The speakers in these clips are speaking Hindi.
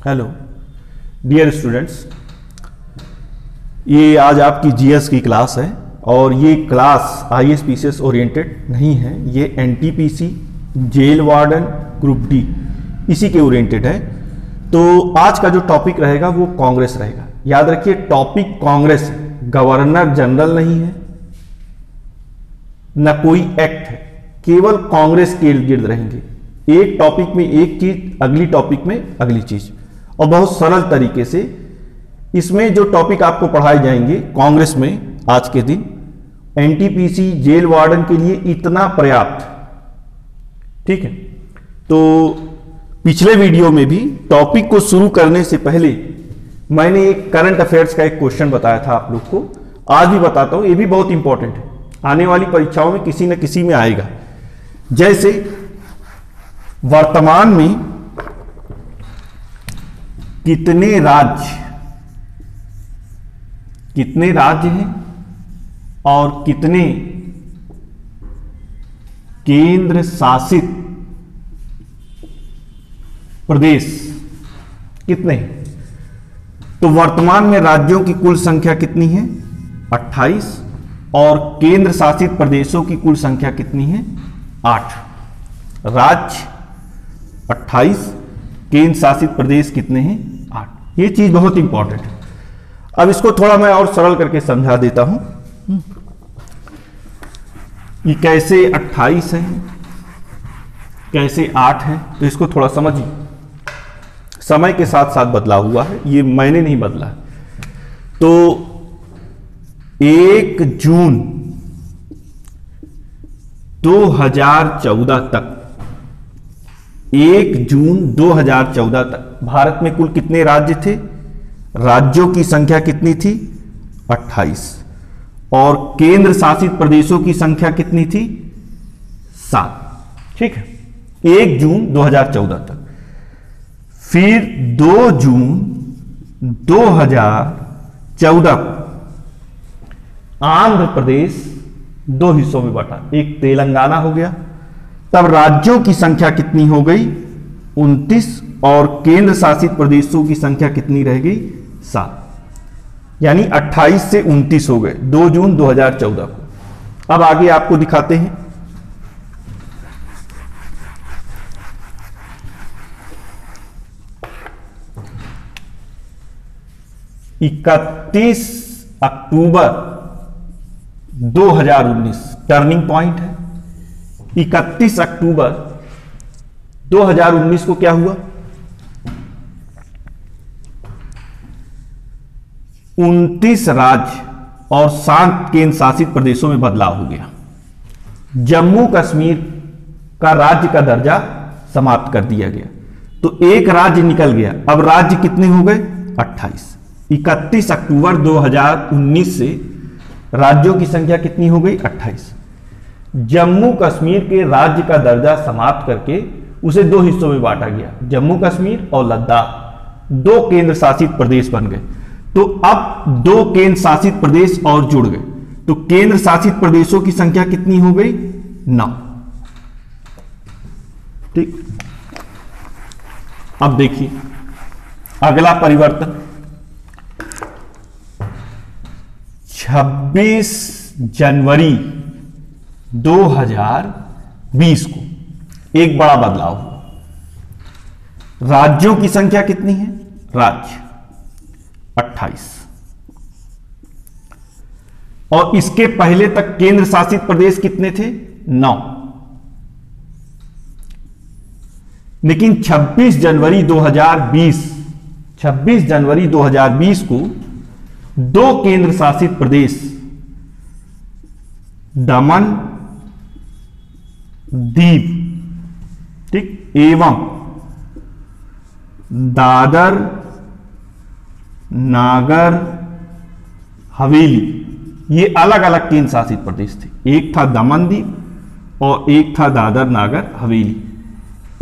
हेलो डियर स्टूडेंट्स, ये आज आपकी जीएस की क्लास है और ये क्लास आईएएस ओरिएंटेड नहीं है, ये NTPC jail warden group D इसी के ओरिएंटेड है। तो आज का जो टॉपिक रहेगा वो कांग्रेस रहेगा। याद रखिए टॉपिक कांग्रेस है, गवर्नर जनरल नहीं है, न कोई एक्ट है, केवल कांग्रेस के इर्द गिर्द रहेंगे। एक टॉपिक में एक चीज, अगली टॉपिक में अगली चीज, और बहुत सरल तरीके से इसमें जो टॉपिक आपको पढ़ाए जाएंगे कांग्रेस में आज के दिन एनटीपीसी जेल वार्डन के लिए इतना पर्याप्त। ठीक है, तो पिछले वीडियो में भी टॉपिक को शुरू करने से पहले मैंने एक करंट अफेयर्स का एक क्वेश्चन बताया था आप लोग को, आज भी बताता हूं, ये भी बहुत इंपॉर्टेंट है, आने वाली परीक्षाओं में किसी न किसी में आएगा। जैसे वर्तमान में कितने राज्य हैं और कितने केंद्र शासित प्रदेश कितने हैं? तो वर्तमान में राज्यों की कुल संख्या कितनी है? 28, और केंद्र शासित प्रदेशों की कुल संख्या कितनी है? 8। राज्य 28, केंद्र शासित प्रदेश कितने हैं? 8। ये चीज बहुत इंपॉर्टेंट है। अब इसको थोड़ा मैं और सरल करके समझा देता हूं। ये कैसे 28 है, कैसे 8 है, तो इसको थोड़ा समझिए। समय के साथ साथ बदला हुआ है, ये मैंने नहीं बदला। तो 1 जून 2014 तक, 1 जून 2014 तक भारत में कुल कितने राज्य थे? राज्यों की संख्या कितनी थी? 28, और केंद्र शासित प्रदेशों की संख्या कितनी थी? 7। ठीक है, 1 जून 2014 तक। फिर 2 जून 2014 को आंध्र प्रदेश 2 हिस्सों में बटा, एक तेलंगाना हो गया। तब राज्यों की संख्या कितनी हो गई? 29, और केंद्र शासित प्रदेशों की संख्या कितनी रह गई? 7। यानी 28 से 29 हो गए 2 जून 2014 को। अब आगे आपको दिखाते हैं। इकतीस अक्टूबर 2019 टर्निंग पॉइंट है। 31 अक्टूबर 2019 को क्या हुआ? 29 राज्य और 7 केंद्र शासित प्रदेशों में बदलाव हो गया। जम्मू कश्मीर का राज्य का दर्जा समाप्त कर दिया गया, तो एक राज्य निकल गया। अब राज्य कितने हो गए? 28। 31 अक्टूबर 2019 से राज्यों की संख्या कितनी हो गई? 28। जम्मू कश्मीर के राज्य का दर्जा समाप्त करके उसे 2 हिस्सों में बांटा गया, जम्मू कश्मीर और लद्दाख। 2 केंद्र शासित प्रदेश बन गए। तो अब 2 केंद्र शासित प्रदेश और जुड़ गए, तो केंद्र शासित प्रदेशों की संख्या कितनी हो गई? 9। ठीक, अब देखिए अगला परिवर्तन। 26 जनवरी 2020 को एक बड़ा बदलाव हुआ। राज्यों की संख्या कितनी है? राज्य 28, और इसके पहले तक केंद्र शासित प्रदेश कितने थे? 9। लेकिन 26 जनवरी 2020 को 2 केंद्र शासित प्रदेश, दमन दीव, ठीक, एवं दादर नागर हवेली, ये अलग अलग केंद्र शासित प्रदेश थे। एक था दमन दीव और एक था दादर नागर हवेली।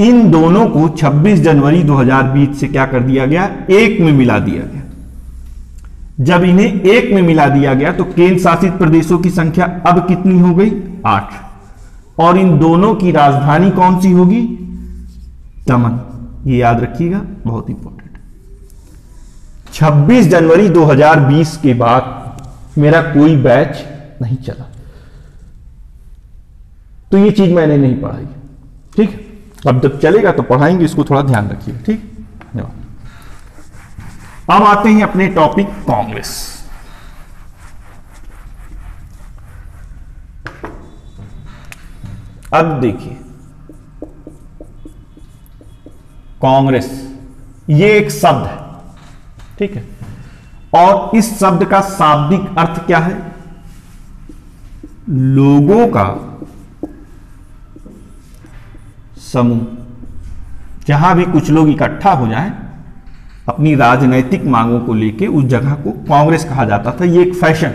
इन दोनों को 26 जनवरी 2020 से क्या कर दिया गया? एक में मिला दिया गया। जब इन्हें एक में मिला दिया गया तो केंद्र शासित प्रदेशों की संख्या अब कितनी हो गई? 8, और इन दोनों की राजधानी कौन सी होगी? दमन। ये याद रखिएगा, बहुत इंपॉर्टेंट। 26 जनवरी 2020 के बाद मेरा कोई बैच नहीं चला। तो ये चीज मैंने नहीं पढ़ाई, ठीक है। अब जब चलेगा तो पढ़ाएंगे, इसको थोड़ा ध्यान रखिए, ठीक। धन्यवाद। अब आते हैं अपने टॉपिक कांग्रेस। अब देखिए कांग्रेस ये एक शब्द है, ठीक है, और इस शब्द का शाब्दिक अर्थ क्या है? लोगों का समूह। जहां भी कुछ लोग इकट्ठा हो जाएं अपनी राजनैतिक मांगों को लेके, उस जगह को कांग्रेस कहा जाता था। ये एक फैशन,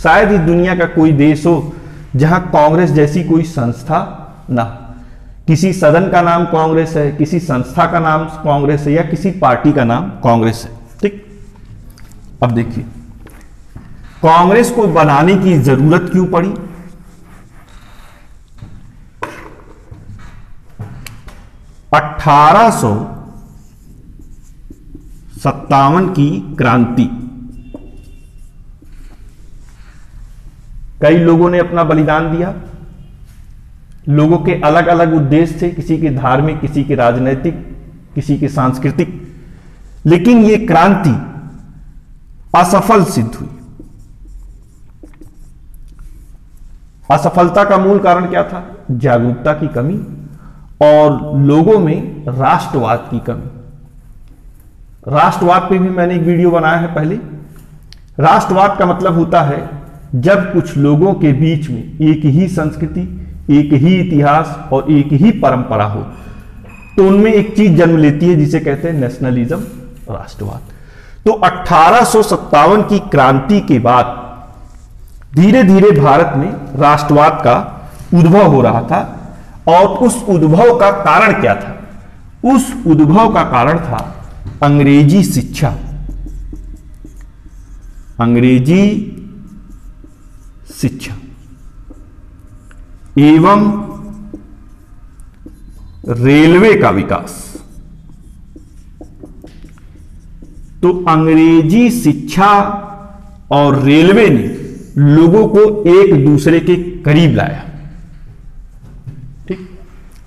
शायद इस दुनिया का कोई देश हो जहां कांग्रेस जैसी कोई संस्था ना हो। किसी सदन का नाम कांग्रेस है, किसी संस्था का नाम कांग्रेस है, या किसी पार्टी का नाम कांग्रेस है, ठीक। अब देखिए कांग्रेस को बनाने की जरूरत क्यों पड़ी? 1857 की क्रांति, कई लोगों ने अपना बलिदान दिया। लोगों के अलग अलग उद्देश्य थे, किसी के धार्मिक, किसी के राजनीतिक, किसी के सांस्कृतिक, लेकिन यह क्रांति असफल सिद्ध हुई। असफलता का मूल कारण क्या था? जागरूकता की कमी और लोगों में राष्ट्रवाद की कमी। राष्ट्रवाद पे भी मैंने एक वीडियो बनाया है पहले। राष्ट्रवाद का मतलब होता है जब कुछ लोगों के बीच में एक ही संस्कृति, एक ही इतिहास और एक ही परंपरा हो, तो उनमें एक चीज जन्म लेती है जिसे कहते हैं नेशनलिज्म, राष्ट्रवाद। तो 1857 की क्रांति के बाद धीरे धीरे भारत में राष्ट्रवाद का उद्भव हो रहा था। और उस उद्भव का कारण क्या था? उस उद्भव का कारण था अंग्रेजी शिक्षा, अंग्रेजी शिक्षा एवं रेलवे का विकास। तो अंग्रेजी शिक्षा और रेलवे ने लोगों को एक दूसरे के करीब लाया, ठीक।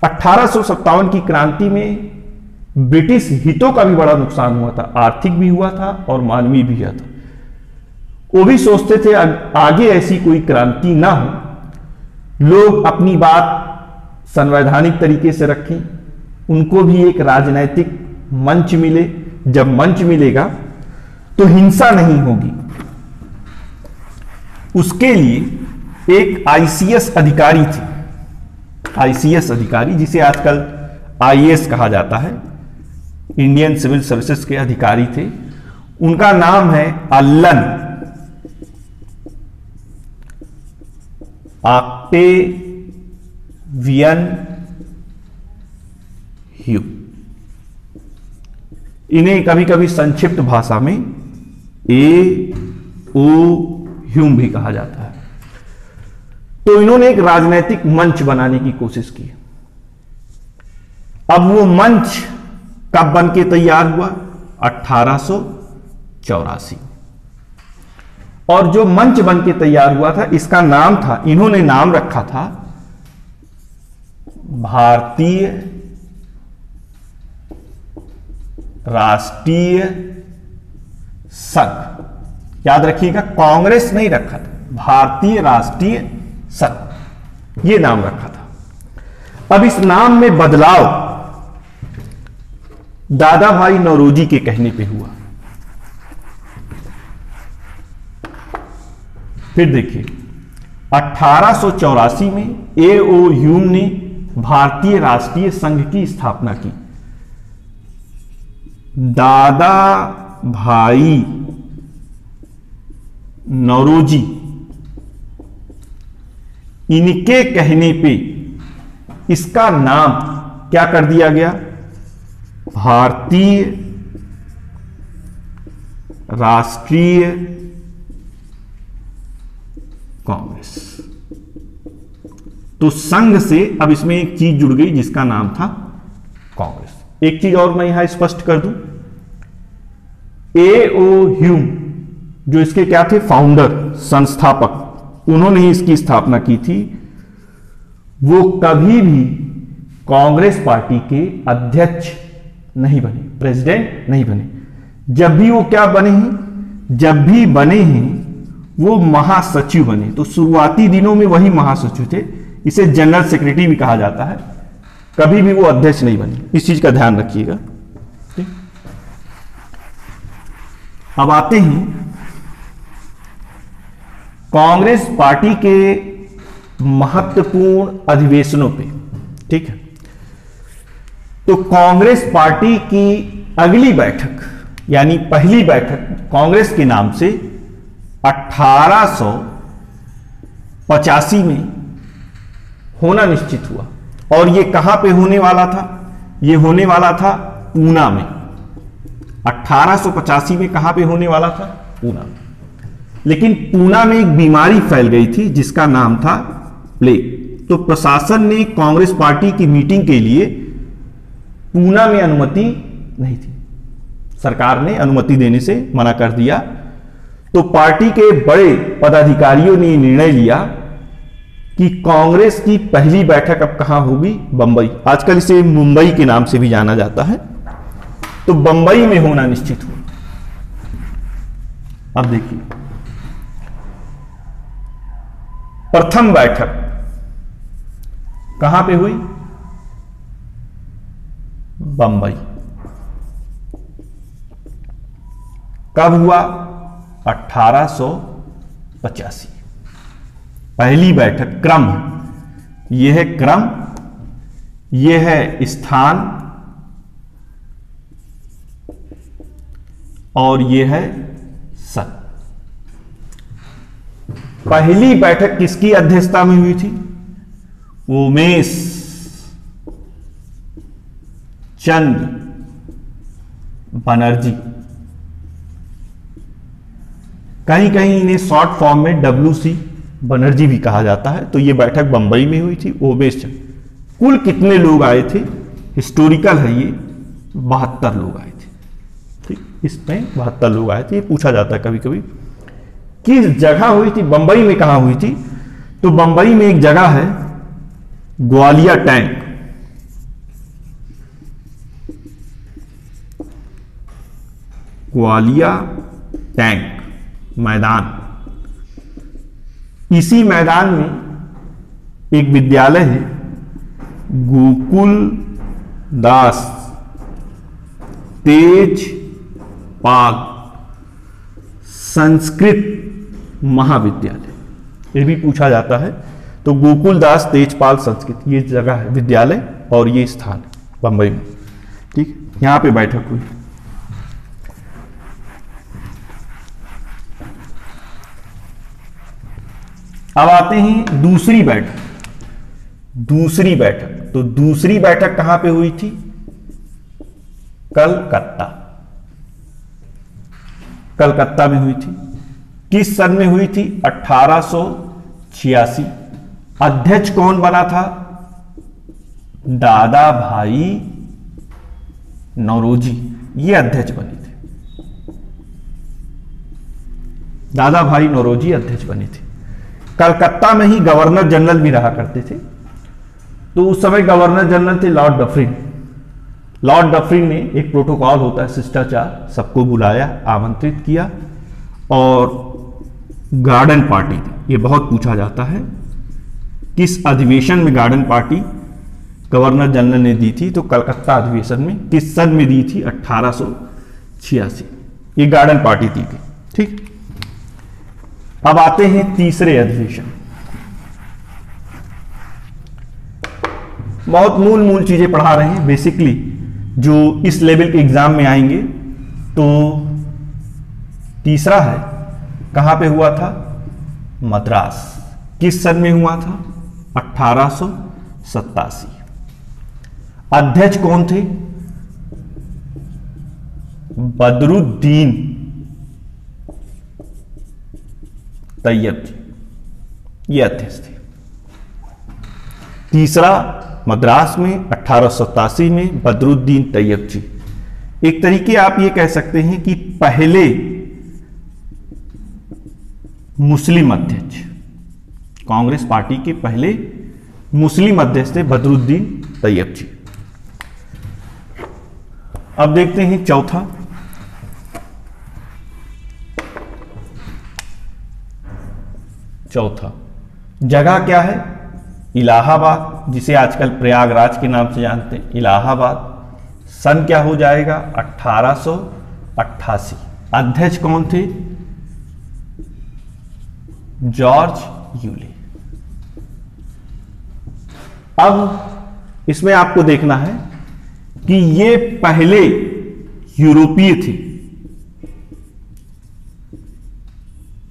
1857 की क्रांति में ब्रिटिश हितों का भी बड़ा नुकसान हुआ था, आर्थिक भी हुआ था और मानवीय भी हुआ था। वो भी सोचते थे आगे ऐसी कोई क्रांति ना हो, लोग अपनी बात संवैधानिक तरीके से रखें, उनको भी एक राजनैतिक मंच मिले। जब मंच मिलेगा तो हिंसा नहीं होगी। उसके लिए एक आईसीएस अधिकारी थे, आईसीएस अधिकारी जिसे आजकल आईएएस कहा जाता है, इंडियन सिविल सर्विसेज के अधिकारी थे। उनका नाम है अल्लन ऑक्टेवियन ह्यूम। इन्हें कभी कभी संक्षिप्त भाषा में A.O. ह्यूम भी कहा जाता है। तो इन्होंने एक राजनीतिक मंच बनाने की कोशिश की। अब वो मंच कब बन के तैयार हुआ? 1884। और जो मंच बन के तैयार हुआ था, इसका नाम था, इन्होंने नाम रखा था भारतीय राष्ट्रीय संघ। याद रखिएगा, कांग्रेस नहीं रखा था, भारतीय राष्ट्रीय संघ ये नाम रखा था। अब इस नाम में बदलाव दादा भाई नौरोजी के कहने पे हुआ। फिर देखिए 1884 में A.O. ह्यूम ने भारतीय राष्ट्रीय संघ की स्थापना की। दादा भाई नौरोजी इनके कहने पे इसका नाम क्या कर दिया गया? भारतीय राष्ट्रीय कांग्रेस। तो संघ से अब इसमें एक चीज जुड़ गई जिसका नाम था कांग्रेस। एक चीज और मैं यहां स्पष्ट कर दूं, A.O. ह्यूम जो इसके क्या थे, फाउंडर, संस्थापक, उन्होंने ही इसकी स्थापना की थी, वो कभी भी कांग्रेस पार्टी के अध्यक्ष नहीं बने, प्रेसिडेंट नहीं बने। जब भी वो क्या बने हैं, जब भी बने हैं वो महासचिव बने। तो शुरुआती दिनों में वही महासचिव थे, इसे जनरल सेक्रेटरी भी कहा जाता है, कभी भी वो अध्यक्ष नहीं बने, इस चीज का ध्यान रखिएगा। अब आते हैं कांग्रेस पार्टी के महत्वपूर्ण अधिवेशनों पे। ठीक है, तो कांग्रेस पार्टी की अगली बैठक यानी पहली बैठक कांग्रेस के नाम से 1885 में होना निश्चित हुआ। और यह कहां पे होने वाला था, यह होने वाला था पूना में। 1885 में कहां पे होने वाला था, पूना में। लेकिन पूना में एक बीमारी फैल गई थी जिसका नाम था प्लेग। तो प्रशासन ने कांग्रेस पार्टी की मीटिंग के लिए पूना में अनुमति नहीं थी, सरकार ने अनुमति देने से मना कर दिया। तो पार्टी के बड़े पदाधिकारियों ने निर्णय लिया कि कांग्रेस की पहली बैठक अब कहां होगी, बंबई। आजकल इसे मुंबई के नाम से भी जाना जाता है। तो बंबई में होना निश्चित हुआ। अब देखिए, प्रथम बैठक कहां पे हुई, बंबई। कब हुआ, 1885। पहली बैठक, क्रम, यह है क्रम, यह है स्थान और यह है सन। पहली बैठक किसकी अध्यक्षता में हुई थी, उमेश चंद्र बनर्जी। कहीं कहीं इन्हें शॉर्ट फॉर्म में WC बनर्जी भी कहा जाता है। तो यह बैठक बंबई में हुई थी, उमेश चंद्र। कुल कितने लोग आए थे, हिस्टोरिकल है ये, 72 लोग आए थे। ठीक, इसमें 72 लोग आए थे। ये पूछा जाता है कभी कभी किस जगह हुई थी, बंबई में कहां हुई थी। तो बंबई में एक जगह है ग्वालिया टैंक। ग्वालिया टैंक मैदान। इसी मैदान में एक विद्यालय है, गोकुल दास तेजपाल संस्कृत महाविद्यालय, ये भी पूछा जाता है। तो गोकुल दास तेजपाल संस्कृत, ये जगह है, विद्यालय, और ये स्थान है बंबई में। ठीक, यहां पे बैठक हुई। अब आते हैं दूसरी बैठक। दूसरी बैठक, तो दूसरी बैठक कहां पे हुई थी, कलकत्ता। कलकत्ता में हुई थी। किस सन में हुई थी, 1886। अध्यक्ष कौन बना था, दादा भाई नौरोजी, ये अध्यक्ष बने थे। दादा भाई नौरोजी अध्यक्ष बने थे। कलकत्ता में ही गवर्नर जनरल भी रहा करते थे। तो उस समय गवर्नर जनरल थे लॉर्ड डफरिन। लॉर्ड डफरिन ने एक प्रोटोकॉल होता है, शिष्टाचार, सबको बुलाया, आमंत्रित किया और गार्डन पार्टी दी। ये बहुत पूछा जाता है किस अधिवेशन में गार्डन पार्टी गवर्नर जनरल ने दी थी। तो कलकत्ता अधिवेशन में। किस सन में दी थी, 1886। ये गार्डन पार्टी दी थी। ठीक, अब आते हैं तीसरे अधिवेशन। बहुत मूल चीजें पढ़ा रहे हैं बेसिकली, जो इस लेवल के एग्जाम में आएंगे। तो तीसरा है, कहां पे हुआ था, मद्रास। किस सन में हुआ था, 1887। अध्यक्ष कौन थे, बदरुद्दीन तैयब जी, ये अध्यक्ष थे। तीसरा मद्रास में 1887 में बदरुद्दीन तैयब जी, एक तरीके आप ये कह सकते हैं कि पहले मुस्लिम अध्यक्ष, कांग्रेस पार्टी के पहले मुस्लिम अध्यक्ष थे बदरुद्दीन तैयब जी। अब देखते हैं चौथा जगह क्या है? इलाहाबाद, जिसे आजकल प्रयागराज के नाम से जानते हैं, इलाहाबाद। सन क्या हो जाएगा? 1888। अध्यक्ष कौन थे? George Yule. अब इसमें आपको देखना है कि ये पहले यूरोपीय थे,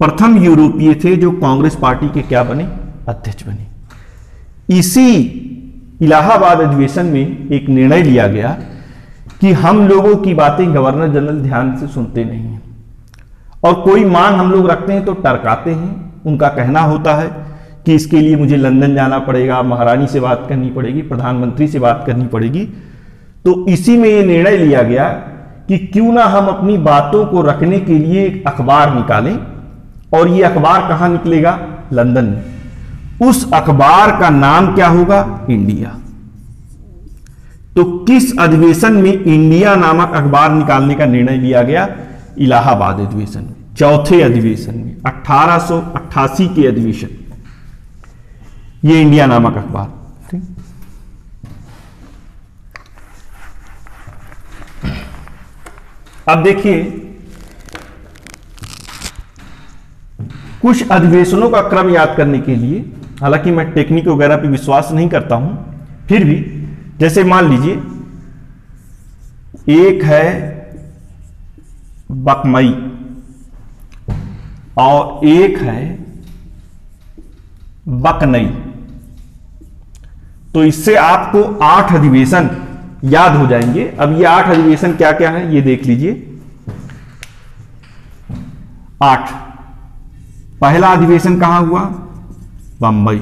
प्रथम यूरोपीय थे जो कांग्रेस पार्टी के क्या बने? अध्यक्ष बने। इसी इलाहाबाद अधिवेशन में एक निर्णय लिया गया कि हम लोगों की बातें गवर्नर जनरल ध्यान से सुनते नहीं हैं और कोई मांग हम लोग रखते हैं तो टरकाते हैं। उनका कहना होता है कि इसके लिए मुझे लंदन जाना पड़ेगा, महारानी से बात करनी पड़ेगी, प्रधानमंत्री से बात करनी पड़ेगी। तो इसी में यह निर्णय लिया गया कि क्यों ना हम अपनी बातों को रखने के लिए एक अखबार निकालें, और यह अखबार कहां निकलेगा? लंदन में। उस अखबार का नाम क्या होगा? इंडिया। तो किस अधिवेशन में इंडिया नामक अखबार निकालने का निर्णय लिया गया? इलाहाबाद अधिवेशन में, चौथे अधिवेशन में, 1888 के अधिवेशन। ये इंडिया नामक अखबार। ठीक, अब देखिए कुछ अधिवेशनों का क्रम याद करने के लिए, हालांकि मैं टेक्निक वगैरह पे विश्वास नहीं करता हूं, फिर भी जैसे मान लीजिए एक है बकमई और एक है बकनई, तो इससे आपको 8 अधिवेशन याद हो जाएंगे। अब ये 8 अधिवेशन क्या क्या है ये देख लीजिए। 8। पहला अधिवेशन कहां हुआ? बंबई।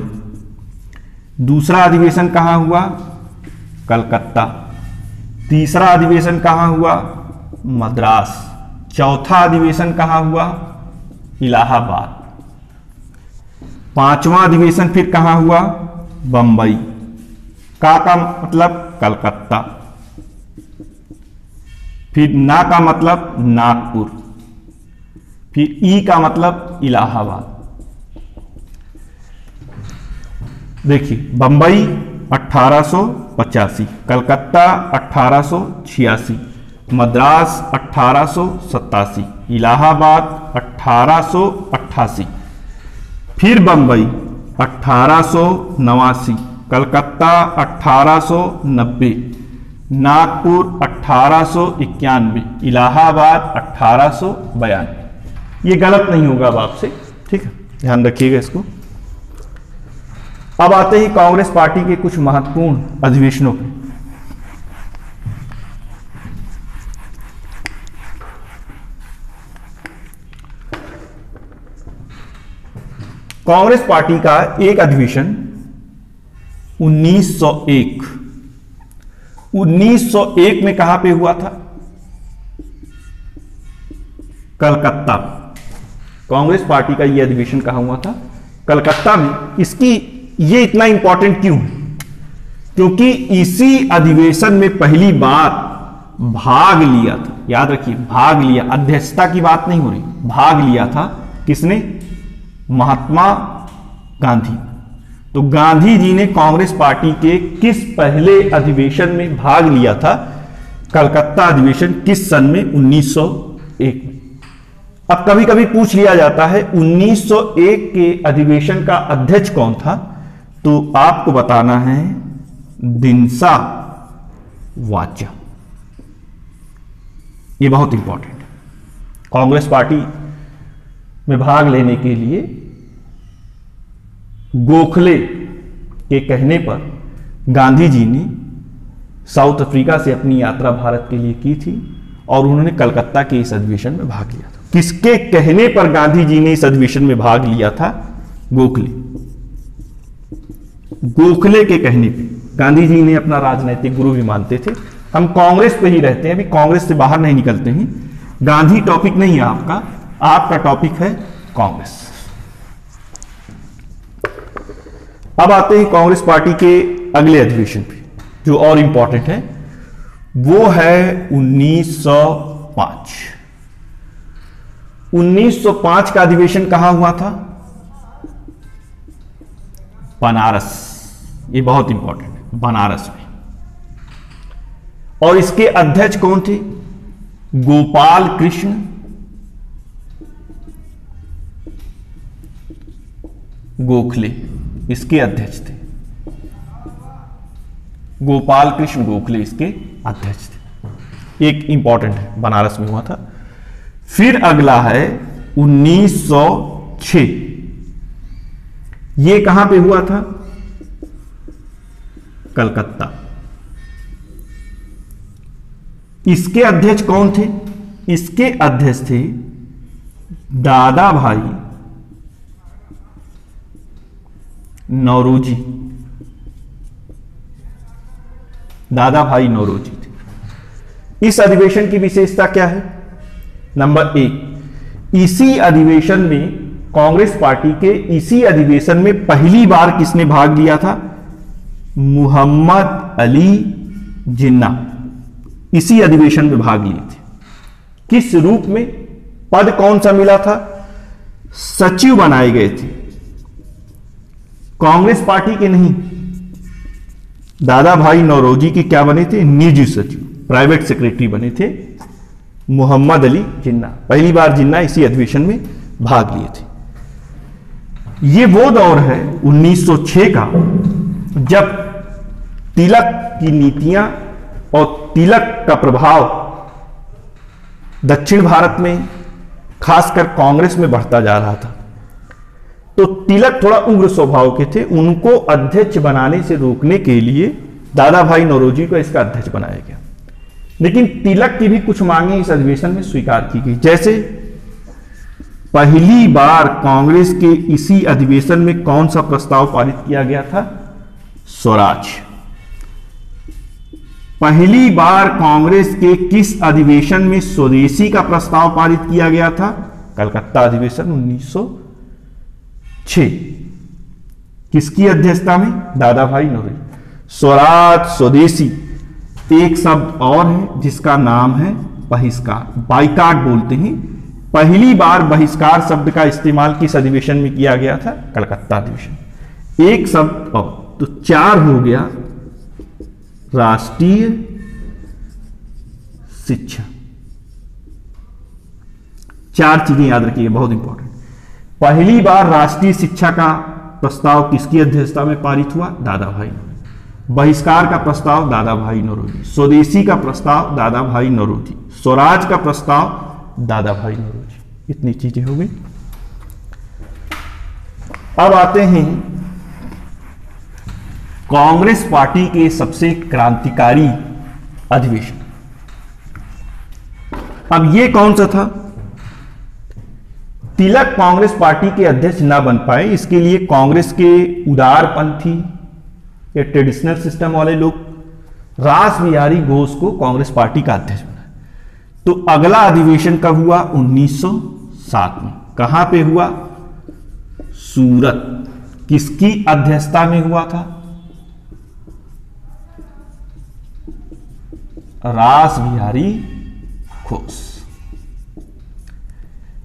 दूसरा अधिवेशन कहां हुआ? कलकत्ता। तीसरा अधिवेशन कहां हुआ? मद्रास। चौथा अधिवेशन कहां हुआ? इलाहाबाद। पांचवा अधिवेशन फिर कहां हुआ? बंबई। का मतलब कलकत्ता। फिर ना का मतलब नागपुर। फिर ई का मतलब इलाहाबाद। देखिए, बंबई 1885, कलकत्ता 1886, मद्रास 1887, इलाहाबाद 1888, फिर बंबई 1889, कलकत्ता 1890, नागपुर 1891, इलाहाबाद 1892। ये गलत नहीं होगा अब आपसे, ठीक है, ध्यान रखिएगा इसको। अब आते हैं कांग्रेस पार्टी के कुछ महत्वपूर्ण अधिवेशनों पे। कांग्रेस पार्टी का एक अधिवेशन 1901 में कहां पे हुआ था? कलकत्ता। कांग्रेस पार्टी का यह अधिवेशन कहां हुआ था? कलकत्ता में। इसकी ये इतना इंपॉर्टेंट क्यों है? क्योंकि इसी अधिवेशन में पहली बार भाग लिया था, याद रखिए भाग लिया, अध्यक्षता की बात नहीं हो रही, भाग लिया था किसने? महात्मा गांधी। तो गांधी जी ने कांग्रेस पार्टी के किस पहले अधिवेशन में भाग लिया था? कलकत्ता अधिवेशन। किस सन में? 1901 में। अब कभी कभी पूछ लिया जाता है 1901 के अधिवेशन का अध्यक्ष कौन था, तो आपको बताना है दिनसा वाचा। यह बहुत इंपॉर्टेंट है। कांग्रेस पार्टी में भाग लेने के लिए गोखले के कहने पर गांधी जी ने साउथ अफ्रीका से अपनी यात्रा भारत के लिए की थी और उन्होंने कलकत्ता के इस अधिवेशन में भाग लिया था। किसके कहने पर गांधी जी ने इस अधिवेशन में भाग लिया था? गोखले। गोखले के कहने पे। गांधी जी ने अपना राजनैतिक गुरु भी मानते थे हम कांग्रेस पे ही रहते हैं, अभी कांग्रेस से बाहर नहीं निकलते हैं। गांधी टॉपिक नहीं है आपका, आपका टॉपिक है कांग्रेस। अब आते हैं कांग्रेस पार्टी के अगले अधिवेशन पे, जो और इंपॉर्टेंट है, वो है 1905। 1905 का अधिवेशन कहां हुआ था? बनारस। ये बहुत इंपॉर्टेंट है, बनारस में। और इसके अध्यक्ष कौन थे? गोपाल कृष्ण गोखले इसके अध्यक्ष थे। गोपाल कृष्ण गोखले इसके अध्यक्ष थे। एक इंपॉर्टेंट है, बनारस में हुआ था। फिर अगला है 1906। ये कहां पे हुआ था? कलकत्ता। इसके अध्यक्ष कौन थे? इसके अध्यक्ष थे दादा भाई नौरोजी। दादा भाई नौरोजी थे। इस अधिवेशन की विशेषता क्या है? नंबर 1, इसी अधिवेशन में, कांग्रेस पार्टी के इसी अधिवेशन में पहली बार किसने भाग लिया था? मोहम्मद अली जिन्ना इसी अधिवेशन में भाग लिए थे। किस रूप में? पद कौन सा मिला था? सचिव बनाए गए थे, कांग्रेस पार्टी के नहीं। दादा भाई नौरोजी के क्या बने थे? निजी सचिव, प्राइवेट सेक्रेटरी बने थे मोहम्मद अली जिन्ना। पहली बार जिन्ना इसी अधिवेशन में भाग लिए थे। यह वो दौर है 1906 का, जब तिलक की नीतियां और तिलक का प्रभाव दक्षिण भारत में, खासकर कांग्रेस में बढ़ता जा रहा था। तो तिलक थोड़ा उग्र स्वभाव के थे, उनको अध्यक्ष बनाने से रोकने के लिए दादा भाई नौरोजी को इसका अध्यक्ष बनाया गया। लेकिन तिलक की भी कुछ मांगे इस अधिवेशन में स्वीकार की गई। जैसे पहली बार कांग्रेस के इसी अधिवेशन में कौन सा प्रस्ताव पारित किया गया था? स्वराज। पहली बार कांग्रेस के किस अधिवेशन में स्वदेशी का प्रस्ताव पारित किया गया था? कलकत्ता अधिवेशन 1906। किसकी अध्यक्षता में? दादा भाई नौरोजी। स्वराज, स्वदेशी, एक शब्द और है जिसका नाम है बहिष्कार, बाइकाट बोलते हैं। पहली बार बहिष्कार शब्द का इस्तेमाल किस अधिवेशन में किया गया था? कलकत्ता अधिवेशन। एक शब्द और, तो 4 हो गया। राष्ट्रीय शिक्षा। 4 चीजें याद रखिए, बहुत इंपॉर्टेंट। पहली बार राष्ट्रीय शिक्षा का प्रस्ताव किसकी अध्यक्षता में पारित हुआ? दादा भाई नौरोजी। बहिष्कार का प्रस्ताव दादा भाई नौरोजी। स्वदेशी का प्रस्ताव दादा भाई नौरोजी। स्वराज का प्रस्ताव दादा भाई नौरोजी। इतनी चीजें हो गई। अब आते हैं कांग्रेस पार्टी के सबसे क्रांतिकारी अधिवेशन। अब यह कौन सा था? तिलक कांग्रेस पार्टी के अध्यक्ष ना बन पाए, इसके लिए कांग्रेस के उदारपंथी या ट्रेडिशनल सिस्टम वाले लोग रास बिहारी घोष को कांग्रेस पार्टी का अध्यक्ष बनाए। तो अगला अधिवेशन कब हुआ? 1907 में। कहां पे हुआ? सूरत। किसकी अध्यक्षता में हुआ था? रास बिहारी घोष।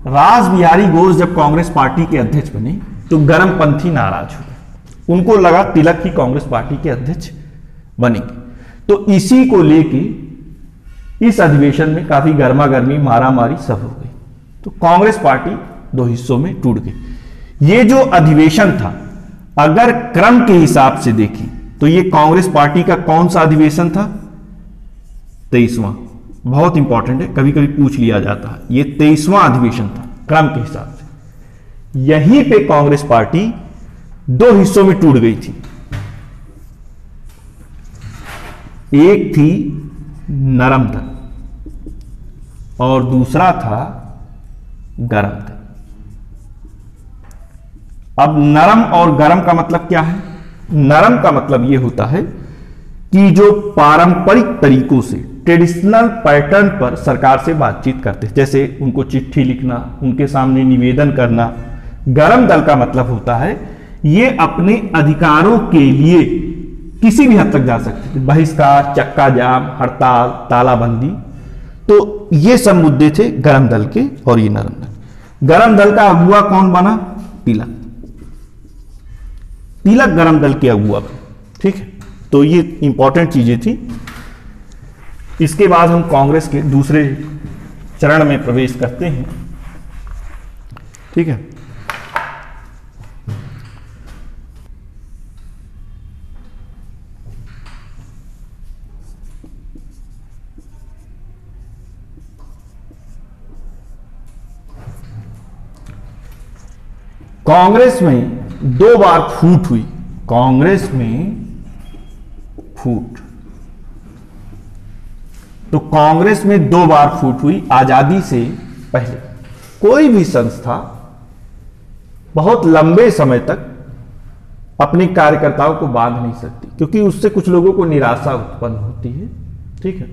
रास बिहारी घोष जब कांग्रेस पार्टी के अध्यक्ष बने तो गर्मपंथी नाराज हुए। उनको लगा तिलक ही कांग्रेस पार्टी के अध्यक्ष बनेंगे। तो इसी को लेके इस अधिवेशन में काफी गर्मा गर्मी, मारा मारी सब हो गई। तो कांग्रेस पार्टी 2 हिस्सों में टूट गई। ये जो अधिवेशन था, अगर क्रम के हिसाब से देखें तो ये कांग्रेस पार्टी का कौन सा अधिवेशन था? 23वां। बहुत इंपॉर्टेंट है, कभी कभी पूछ लिया जाता है। ये 23वां अधिवेशन था क्रम के हिसाब से। यहीं पे कांग्रेस पार्टी 2 हिस्सों में टूट गई थी। एक थी नरम दल और दूसरा था गरम दल। अब नरम और गरम का मतलब क्या है? नरम का मतलब यह होता है कि जो पारंपरिक तरीकों से ट्रेडिशनल पैटर्न पर सरकार से बातचीत करते, जैसे उनको चिट्ठी लिखना, उनके सामने निवेदन करना। गरम दल का मतलब होता है ये अपने अधिकारों के लिए किसी भी हद तक जा सकते थे, बहिष्कार, चक्का जाम, हड़ताल, तालाबंदी। तो ये सब मुद्दे थे गरम दल के। और ये नरम दल। गरम दल का अगुआ कौन बना? तिलक। तिलक गरम दल के अगुआ बने। ठीक है, तो ये इंपॉर्टेंट चीजें थी। इसके बाद हम कांग्रेस के दूसरे चरण में प्रवेश करते हैं। ठीक है, कांग्रेस में 2 बार फूट हुई। कांग्रेस में फूट, तो कांग्रेस में 2 बार फूट हुई आजादी से पहले। कोई भी संस्था बहुत लंबे समय तक अपने कार्यकर्ताओं को बांध नहीं सकती, क्योंकि उससे कुछ लोगों को निराशा उत्पन्न होती है। ठीक है,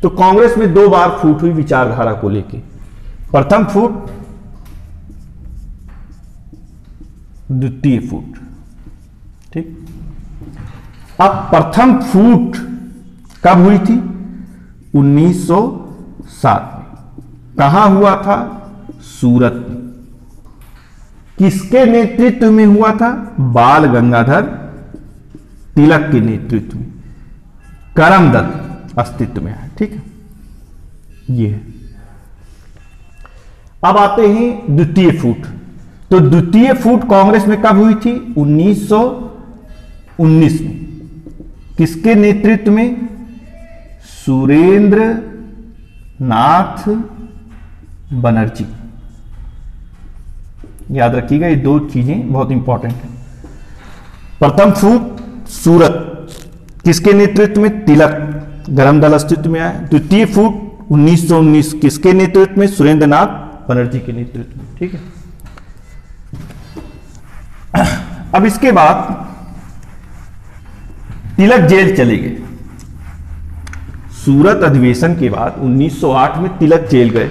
तो कांग्रेस में 2 बार फूट हुई विचारधारा को लेकर। प्रथम फूट, द्वितीय फूट। ठीक, अब प्रथम फूट कब हुई थी? 1907 में। कहां हुआ था? सूरत में। किसके नेतृत्व में हुआ था? बाल गंगाधर तिलक के नेतृत्व में। गरम दल अस्तित्व में है। ठीक है, ये है। अब आते हैं द्वितीय फूट। तो द्वितीय फूट कांग्रेस में कब हुई थी? 1919 में। किसके नेतृत्व में? सुरेंद्र नाथ बनर्जी। याद रखिएगा, ये 2 चीजें बहुत इंपॉर्टेंट हैं। प्रथम फूट सूरत, किसके नेतृत्व में? तिलक, गरम दल अस्तित्व में आया। द्वितीय फूट 1919, किसके नेतृत्व में? सुरेंद्र नाथ बनर्जी के नेतृत्व में। ठीक है, अब इसके बाद तिलक जेल चले गए। सूरत अधिवेशन के बाद 1908 में तिलक जेल गए।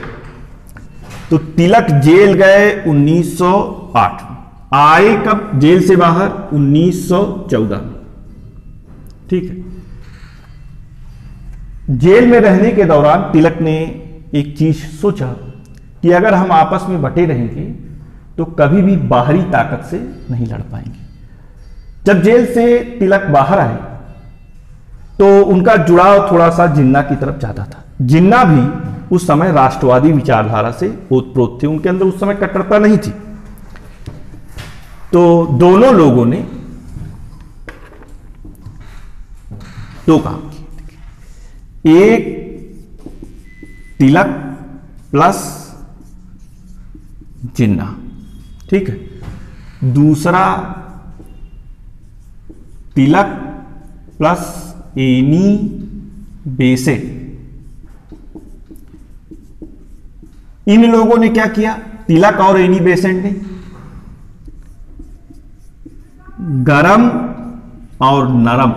तो तिलक जेल गए 1908 में। आए कब जेल से बाहर? 1914 में। ठीक है, जेल में रहने के दौरान तिलक ने एक चीज सोचा कि अगर हम आपस में बटे रहेंगे तो कभी भी बाहरी ताकत से नहीं लड़ पाएंगे। जब जेल से तिलक बाहर आए तो उनका जुड़ाव थोड़ा सा जिन्ना की तरफ ज्यादा था। जिन्ना भी उस समय राष्ट्रवादी विचारधारा से ओतप्रोत थे, उनके अंदर उस समय कट्टरता नहीं थी। तो दोनों लोगों ने 2 काम किए। एक, तिलक प्लस जिन्ना। ठीक है, दूसरा तिलक प्लस एनी बेसेंट। इन लोगों ने क्या किया? तिलक और एनी बेसेंट ने गरम और नरम,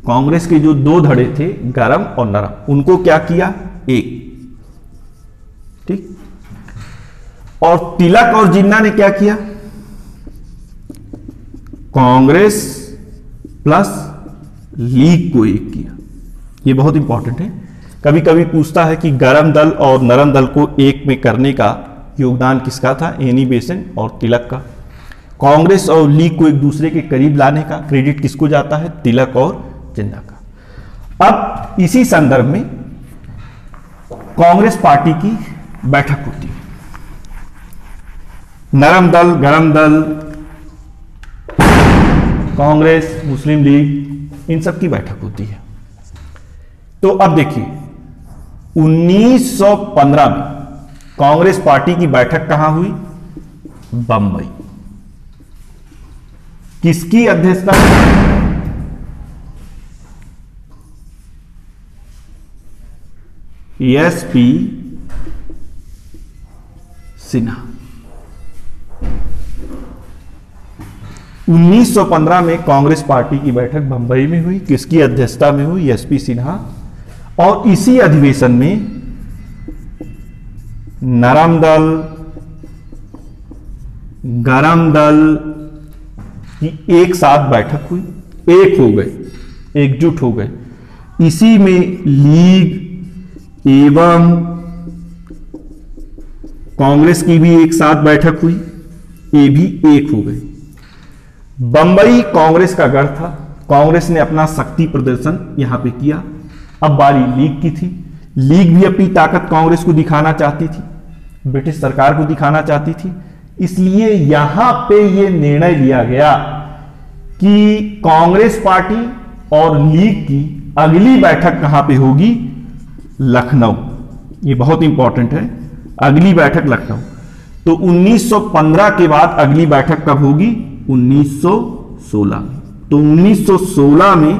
कांग्रेस के जो 2 धड़े थे गरम और नरम, उनको क्या किया? एक। ठीक, और तिलक और जिन्ना ने क्या किया? कांग्रेस प्लस लीग को एक किया। ये बहुत इंपॉर्टेंट है। कभी कभी पूछता है कि गरम दल और नरम दल को एक में करने का योगदान किसका था? एनी बेसेंट और तिलक का। कांग्रेस और लीग को एक दूसरे के करीब लाने का क्रेडिट किसको जाता है? तिलक और जिन्ना का। अब इसी संदर्भ में कांग्रेस पार्टी की बैठक होती है। नरम दल, गरम दल, कांग्रेस, मुस्लिम लीग, इन सब की बैठक होती है। तो अब देखिए 1915 में कांग्रेस पार्टी की बैठक कहां हुई? बंबई। किसकी अध्यक्षता में? एसपी सिन्हा। 1915 में कांग्रेस पार्टी की बैठक बंबई में हुई। किसकी अध्यक्षता में हुई? एसपी सिन्हा। और इसी अधिवेशन में नरम दल, गरम दल की एक साथ बैठक हुई, एक हो गए, एकजुट हो गए। इसी में लीग एवं कांग्रेस की भी एक साथ बैठक हुई, ये भी एक हो गए। बंबई कांग्रेस का गढ़ था, कांग्रेस ने अपना शक्ति प्रदर्शन यहां पे किया। अब बारी लीग की थी। लीग भी अपनी ताकत कांग्रेस को दिखाना चाहती थी, ब्रिटिश सरकार को दिखाना चाहती थी। इसलिए यहां पे यह निर्णय लिया गया कि कांग्रेस पार्टी और लीग की अगली बैठक कहां पे होगी? लखनऊ। ये बहुत इंपॉर्टेंट है, अगली बैठक लखनऊ। तो 1915 के बाद अगली बैठक कब होगी? 1916 में। तो 1916 में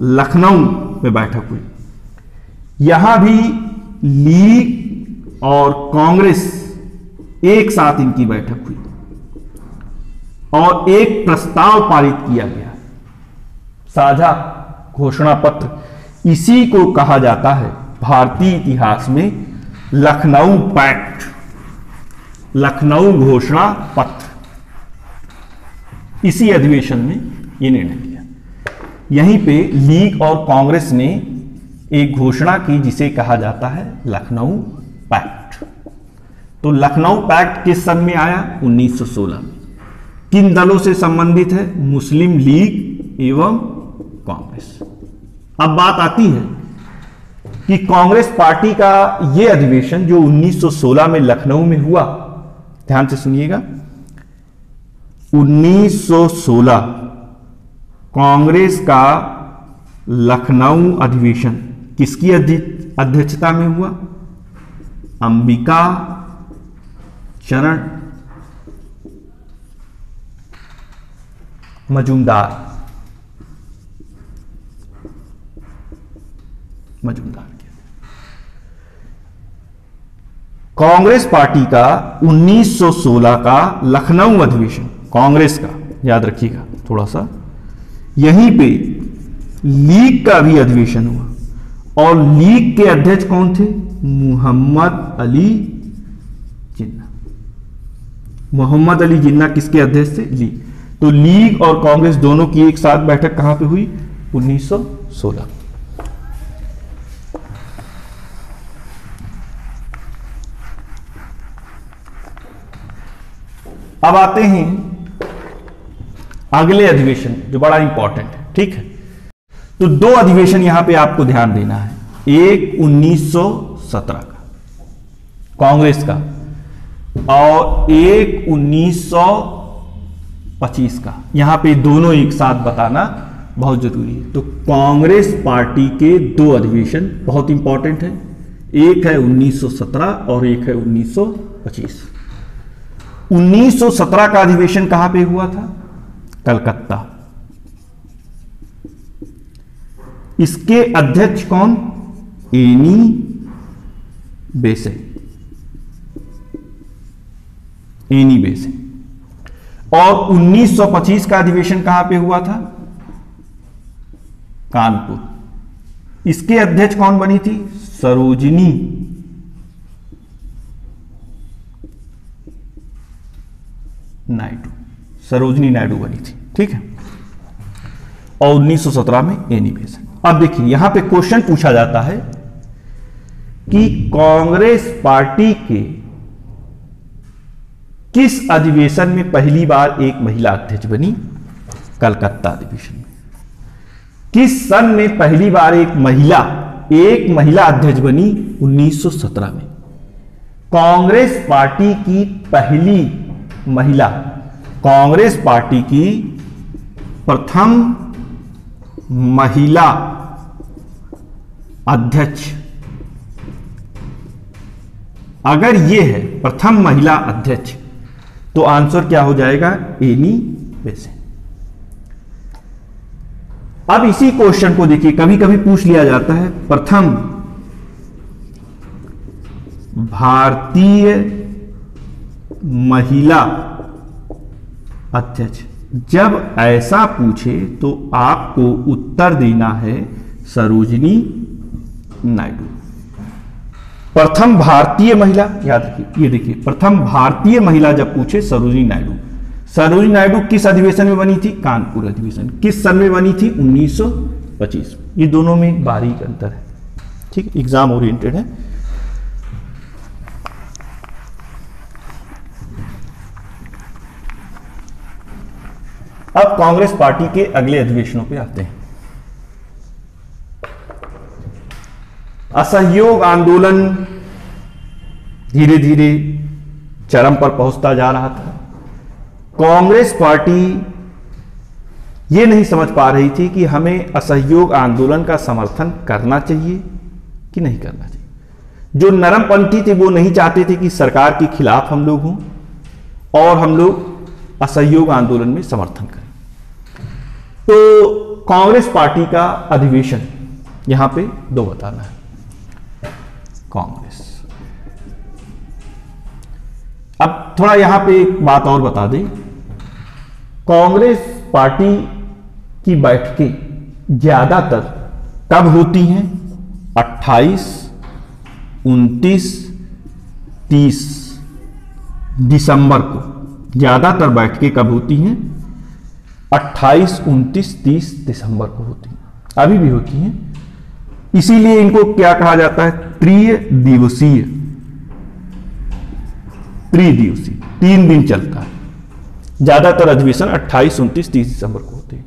लखनऊ में बैठक हुई। यहां भी लीग और कांग्रेस एक साथ इनकी बैठक हुई और एक प्रस्ताव पारित किया गया, साझा घोषणा पत्र। इसी को कहा जाता है भारतीय इतिहास में लखनऊ पैक्ट, लखनऊ घोषणा पत्र। इसी अधिवेशन में यह निर्णय लिया। यहीं पे लीग और कांग्रेस ने एक घोषणा की जिसे कहा जाता है लखनऊ पैक्ट। तो लखनऊ पैक्ट किस सन में आया? 1916 में। किन दलों से संबंधित है? मुस्लिम लीग एवं कांग्रेस। अब बात आती है कि कांग्रेस पार्टी का यह अधिवेशन जो 1916 में लखनऊ में हुआ, ध्यान से सुनिएगा, 1916 कांग्रेस का लखनऊ अधिवेशन किसकी अध्यक्षता में हुआ? अंबिका चरण मजूमदार के। कांग्रेस पार्टी का 1916 का लखनऊ अधिवेशन, कांग्रेस का, याद रखिएगा थोड़ा सा। यहीं पे लीग का भी अधिवेशन हुआ और लीग के अध्यक्ष कौन थे? मोहम्मद अली जिन्ना। मोहम्मद अली जिन्ना किसके अध्यक्ष थे? लीग। तो लीग और कांग्रेस दोनों की एक साथ बैठक कहां पे हुई? 1916। अब आते हैं अगले अधिवेशन जो बड़ा इंपॉर्टेंट है, ठीक है। तो दो अधिवेशन यहां पे आपको ध्यान देना है। एक 1917 का कांग्रेस का और एक 1925 का। यहां पे दोनों एक साथ बताना बहुत जरूरी है। तो कांग्रेस पार्टी के दो अधिवेशन बहुत इंपॉर्टेंट है। एक है 1917 और एक है 1925। 1917 का अधिवेशन कहां पे हुआ था? कलकत्ता। इसके अध्यक्ष कौन? एनी बेसे। एनी बेसे। और 1925 का अधिवेशन कहां पे हुआ था? कानपुर। इसके अध्यक्ष कौन बनी थी? सरोजिनी नायडू। सरोजिनी नायडू बनी थी, ठीक है। और 1917 में एनी बेसेंट। अब देखिए यहां पे क्वेश्चन पूछा जाता है कि कांग्रेस पार्टी के किस अधिवेशन में पहली बार एक महिला अध्यक्ष बनी? कलकत्ता अधिवेशन में। किस सन में पहली बार एक महिला अध्यक्ष बनी? 1917 में। कांग्रेस पार्टी की पहली महिला, कांग्रेस पार्टी की प्रथम महिला अध्यक्ष, अगर यह है प्रथम महिला अध्यक्ष, तो आंसर क्या हो जाएगा? Annie Besant. अब इसी क्वेश्चन को देखिए, कभी कभी पूछ लिया जाता है प्रथम भारतीय महिला अध्यक्ष। जब ऐसा पूछे तो आपको उत्तर देना है सरोजिनी नायडू। प्रथम भारतीय महिला, याद रखिए, ये देखिए, प्रथम भारतीय महिला जब पूछे सरोजिनी नायडू। सरोजिनी नायडू किस अधिवेशन में बनी थी? कानपुर अधिवेशन। किस सन में बनी थी? 1925। ये दोनों में एक बारीक अंतर है, ठीक, एग्जाम ओरिएंटेड है। अब कांग्रेस पार्टी के अगले अधिवेशनों पे आते हैं। असहयोग आंदोलन धीरे धीरे चरम पर पहुंचता जा रहा था। कांग्रेस पार्टी यह नहीं समझ पा रही थी कि हमें असहयोग आंदोलन का समर्थन करना चाहिए कि नहीं करना चाहिए। जो नरमपंथी थे वो नहीं चाहते थे कि सरकार के खिलाफ हम लोग हों और हम लोग असहयोग आंदोलन में समर्थन करें। तो कांग्रेस पार्टी का अधिवेशन यहां पे दो बताना है। कांग्रेस, अब थोड़ा यहां पे एक बात और बता दें, कांग्रेस पार्टी की बैठकें ज्यादातर कब होती हैं? 28, 29, 30 दिसंबर को ज्यादातर बैठकें कब होती हैं? 28, 29, 30 दिसंबर को होती हैं, अभी भी होती हैं। इसीलिए इनको क्या कहा जाता है? त्रिदिवसीय। 3 दिन चलता है। ज्यादातर अधिवेशन 28, 29, 30 दिसंबर को होते हैं।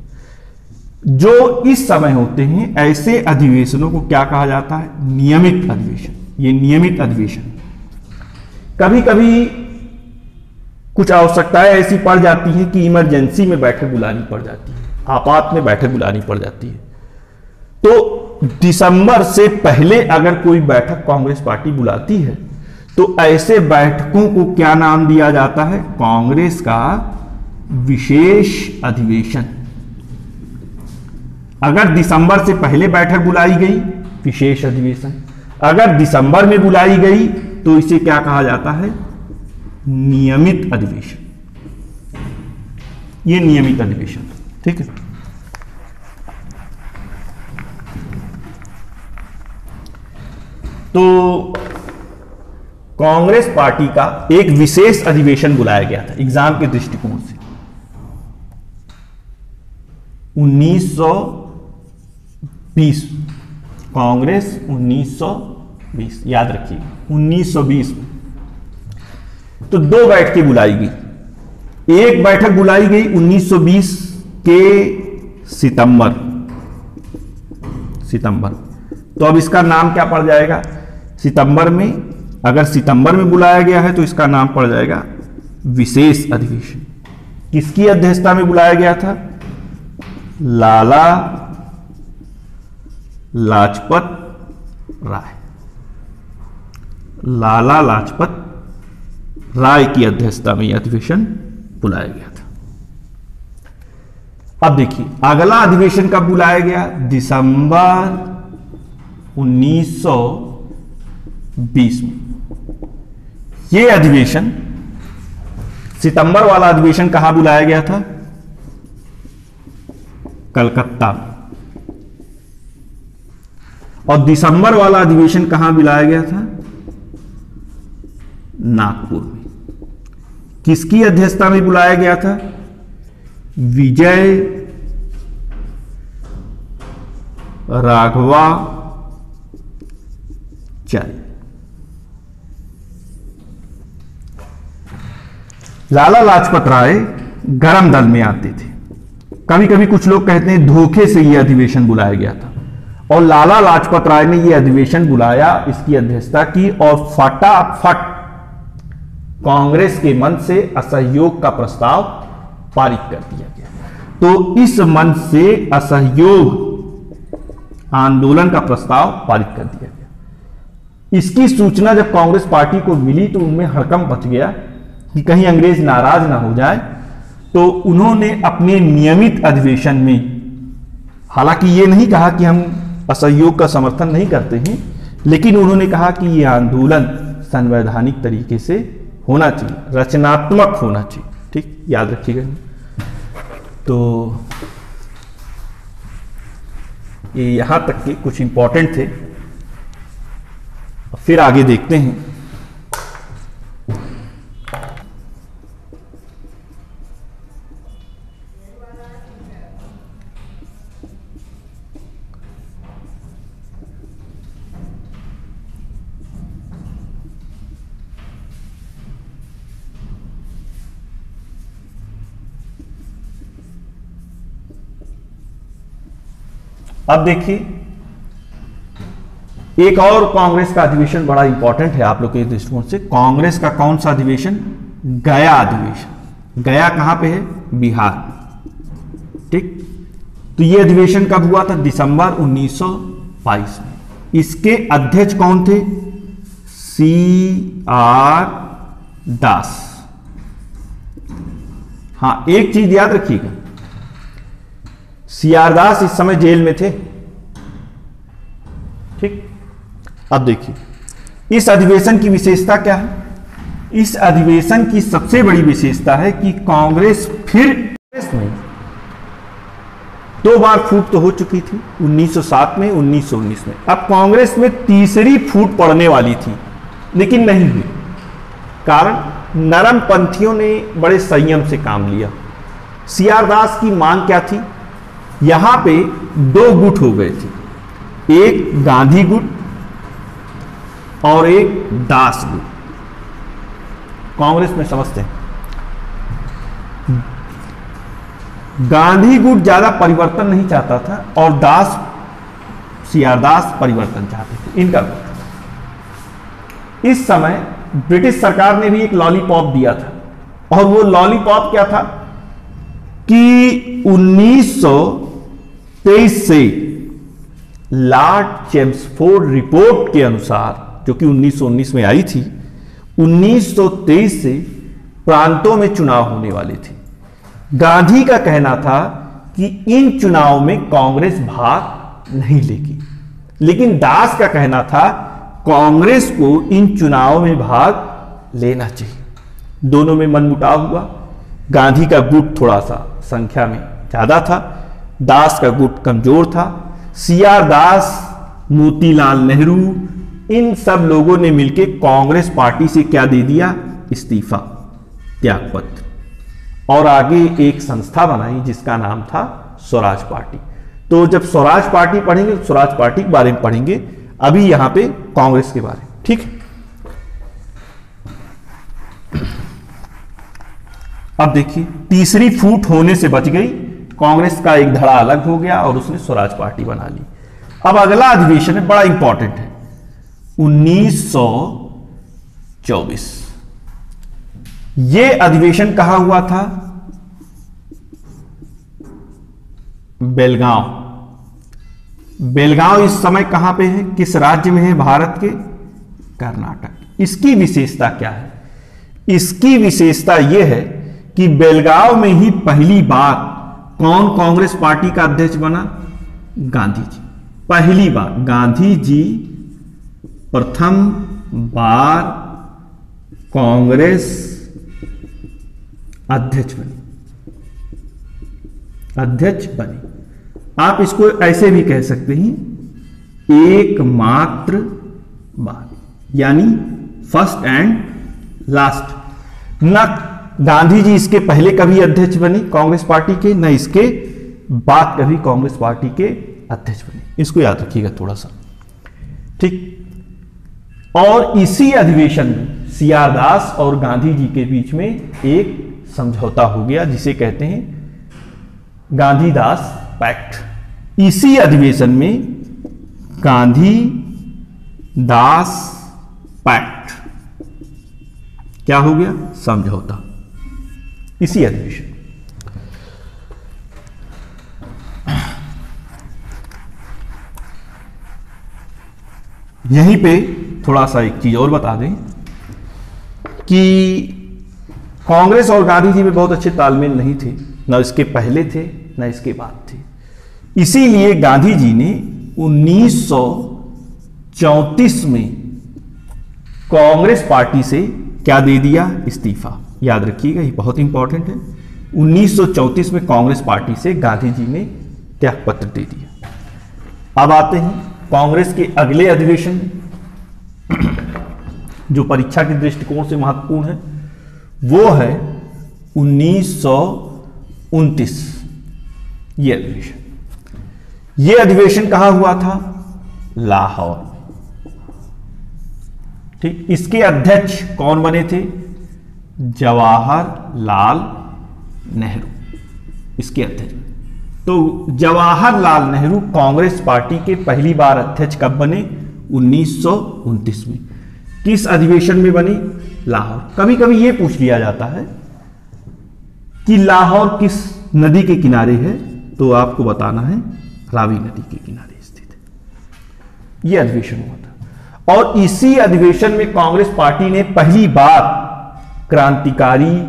जो इस समय होते हैं ऐसे अधिवेशनों को क्या कहा जाता है? नियमित अधिवेशन। ये नियमित अधिवेशन, कभी कभी कुछ आवश्यकताएं ऐसी पड़ जाती हैं कि इमरजेंसी में बैठक बुलानी पड़ जाती है, आपात में बैठक बुलानी पड़ जाती है। तो दिसंबर से पहले अगर कोई बैठक कांग्रेस पार्टी बुलाती है तो ऐसे बैठकों को क्या नाम दिया जाता है? कांग्रेस का विशेष अधिवेशन। अगर दिसंबर से पहले बैठक बुलाई गई, विशेष अधिवेशन। अगर दिसंबर में बुलाई गई तो इसे क्या कहा जाता है? नियमित अधिवेशन। ये नियमित अधिवेशन, ठीक है। तो कांग्रेस पार्टी का एक विशेष अधिवेशन बुलाया गया था एग्जाम के दृष्टिकोण से 1920। कांग्रेस 1920, याद रखिए 1920 में। तो दो बैठकें बुलाई गई। एक बैठक बुलाई गई 1920 के सितंबर। तो अब इसका नाम क्या पड़ जाएगा? सितंबर में, अगर सितंबर में बुलाया गया है तो इसका नाम पड़ जाएगा विशेष अधिवेशन। किसकी अध्यक्षता में बुलाया गया था? लाला लाजपत राय। लाला लाजपत राय की अध्यक्षता में यह अधिवेशन बुलाया गया था। अब देखिए अगला अधिवेशन कब बुलाया गया? दिसंबर 1920 में। यह अधिवेशन, सितंबर वाला अधिवेशन कहां बुलाया गया था? कलकत्ता में। और दिसंबर वाला अधिवेशन कहां बुलाया गया था? नागपुर में। किसकी अध्यक्षता में बुलाया गया था? विजय राघवाचार्य। लाला लाजपत राय गरम दल में आते थे। कभी कभी कुछ लोग कहते हैं धोखे से यह अधिवेशन बुलाया गया था, और लाला लाजपत राय ने यह अधिवेशन बुलाया, इसकी अध्यक्षता की, और फटाफट कांग्रेस के मन से असहयोग का प्रस्ताव पारित कर दिया गया। तो इस मन से असहयोग आंदोलन का प्रस्ताव पारित कर दिया गया। इसकी सूचना जब कांग्रेस पार्टी को मिली तो उनमें हड़कंप मच गया कि कहीं अंग्रेज नाराज ना हो जाए। तो उन्होंने अपने नियमित अधिवेशन में, हालांकि ये नहीं कहा कि हम असहयोग का समर्थन नहीं करते हैं, लेकिन उन्होंने कहा कि यह आंदोलन संवैधानिक तरीके से होना चाहिए, रचनात्मक होना चाहिए। ठीक, याद रखिएगा। तो ये यहां तक के कुछ इंपॉर्टेंट थे, फिर आगे देखते हैं। अब देखिए, एक और कांग्रेस का अधिवेशन बड़ा इंपॉर्टेंट है आप लोग के दृष्टिकोण से। कांग्रेस का कौन सा अधिवेशन? गया अधिवेशन। गया कहां पे है? बिहार। ठीक, तो यह अधिवेशन कब हुआ था? दिसंबर 1922 में। इसके अध्यक्ष कौन थे? CR दास। हां, एक चीज याद रखिएगा, CR दास इस समय जेल में थे। ठीक, अब देखिए इस अधिवेशन की विशेषता क्या है? इस अधिवेशन की सबसे बड़ी विशेषता है कि कांग्रेस फिर में 2 बार फूट तो हो चुकी थी, 1907 में, 1919 में। अब कांग्रेस में तीसरी फूट पड़ने वाली थी, लेकिन नहीं हुई। कारण नरम पंथियों ने बड़े संयम से काम लिया। CR दास की मांग क्या थी? यहां पे 2 गुट हो गए थे, एक गांधी गुट और एक दास गुट। कांग्रेस में समझते हैं गांधी गुट ज्यादा परिवर्तन नहीं चाहता था और CR दास परिवर्तन चाहते थे। इनका गुट। इस समय ब्रिटिश सरकार ने भी एक लॉलीपॉप दिया था, और वो लॉलीपॉप क्या था कि 1923 से लॉर्ड चेम्सफोर्ड रिपोर्ट के अनुसार, जो कि 1919 में आई थी, 1923 से प्रांतों में चुनाव होने वाले थे। गांधी का कहना था कि इन चुनाव में कांग्रेस भाग नहीं लेगी, लेकिन दास का कहना था कांग्रेस को इन चुनाव में भाग लेना चाहिए। दोनों में मनमुटाव हुआ। गांधी का गुट थोड़ा सा संख्या में ज्यादा था, दास का गुट कमजोर था। CR दास, मोतीलाल नेहरू, इन सब लोगों ने मिलकर कांग्रेस पार्टी से क्या दे दिया? इस्तीफा, त्यागपत्र, और आगे एक संस्था बनाई जिसका नाम था स्वराज पार्टी। तो जब स्वराज पार्टी पढ़ेंगे तो स्वराज पार्टी के बारे में पढ़ेंगे, अभी यहां पे कांग्रेस के बारे में। ठीक है, अब देखिए तीसरी फूट होने से बच गई, कांग्रेस का एक धड़ा अलग हो गया और उसने स्वराज पार्टी बना ली। अब अगला अधिवेशन है, बड़ा इंपॉर्टेंट है, 1924। यह अधिवेशन कहां हुआ था? बेलगांव। बेलगांव इस समय कहां पे है? किस राज्य में है भारत के? कर्नाटक। इसकी विशेषता क्या है? इसकी विशेषता यह है कि बेलगांव में ही पहली बार कौन कांग्रेस पार्टी का अध्यक्ष बना? गांधी जी। पहली बार गांधी जी प्रथम बार कांग्रेस अध्यक्ष बने। आप इसको ऐसे भी कह सकते हैं, एकमात्र बार, यानी फर्स्ट एंड लास्ट। न गांधी जी इसके पहले कभी अध्यक्ष बने कांग्रेस पार्टी के, न इसके बाद कभी कांग्रेस पार्टी के अध्यक्ष बने। इसको याद रखिएगा थोड़ा सा। ठीक, और इसी अधिवेशन में CR दास और गांधी जी के बीच में एक समझौता हो गया जिसे कहते हैं गांधी दास पैक्ट। इसी अधिवेशन में गांधी दास पैक्ट क्या हो गया? समझौता। इसी अधिवेशन। यहीं पे थोड़ा सा एक चीज और बता दें कि कांग्रेस और गांधी जी में बहुत अच्छे तालमेल नहीं थे, न इसके पहले थे न इसके बाद थे। इसीलिए गांधी जी ने 1934 में कांग्रेस पार्टी से क्या दे दिया? इस्तीफा। याद रखिएगा, ये बहुत इंपॉर्टेंट है। 1934 में कांग्रेस पार्टी से गांधी जी ने त्यागपत्र दे दिया। अब आते हैं कांग्रेस के अगले अधिवेशन जो परीक्षा के दृष्टिकोण से महत्वपूर्ण है, वो है 1929 ये अधिवेशन। ये अधिवेशन कहां हुआ था? लाहौर। ठीक, इसके अध्यक्ष कौन बने थे? जवाहरलाल नेहरू इसके अध्यक्ष। तो जवाहरलाल नेहरू कांग्रेस पार्टी के पहली बार अध्यक्ष कब बने? 1929 में। किस अधिवेशन में बने? लाहौर। कभी कभी यह पूछ लिया जाता है कि लाहौर किस नदी के किनारे है, तो आपको बताना है रावी नदी के किनारे स्थित है। यह अधिवेशन हुआ था और इसी अधिवेशन में कांग्रेस पार्टी ने पहली बार क्रांतिकारी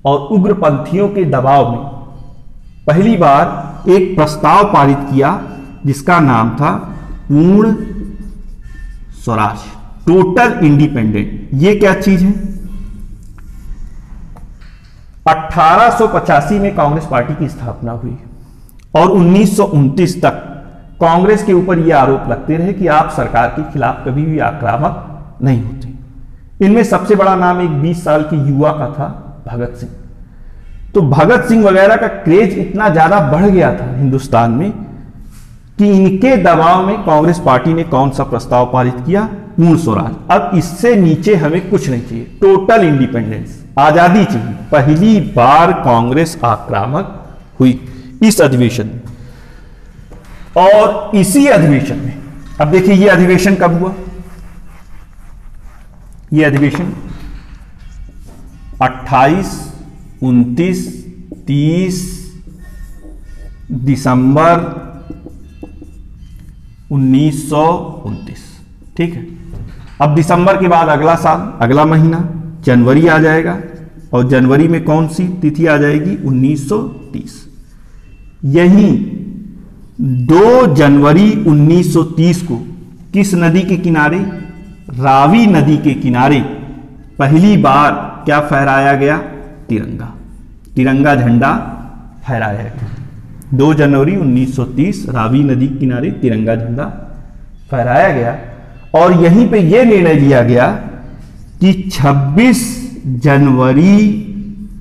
और उग्रपंथियों के दबाव में पहली बार एक प्रस्ताव पारित किया जिसका नाम था पूर्ण स्वराज, टोटल इंडिपेंडेंट। ये क्या चीज है? 1885 में कांग्रेस पार्टी की स्थापना हुई और 1929 तक कांग्रेस के ऊपर यह आरोप लगते रहे कि आप सरकार के खिलाफ कभी भी आक्रामक नहीं होते। इनमें सबसे बड़ा नाम एक 20 साल के युवा का था, भगत सिंह। तो भगत सिंह वगैरह का क्रेज इतना ज्यादा बढ़ गया था हिंदुस्तान में कि इनके दबाव में कांग्रेस पार्टी ने कौन सा प्रस्ताव पारित किया? पूर्ण स्वराज। अब इससे नीचे हमें कुछ नहीं चाहिए, टोटल इंडिपेंडेंस, आजादी चाहिए। पहली बार कांग्रेस आक्रामक हुई इस अधिवेशन में। और इसी अधिवेशन में, अब देखिए यह अधिवेशन कब हुआ? यह अधिवेशन 28, 29, 30 दिसंबर 1929। ठीक है। अब दिसंबर के बाद अगला साल, अगला महीना जनवरी आ जाएगा और जनवरी में कौन सी तिथि आ जाएगी? 1930। यही 2 जनवरी 1930 को किस नदी के किनारे? रावी नदी के किनारे पहली बार क्या फहराया गया? तिरंगा। तिरंगा झंडा फहराया गया। 2 जनवरी 1930 रावी नदी के किनारे तिरंगा झंडा फहराया गया और यहीं पे यह निर्णय लिया गया कि 26 जनवरी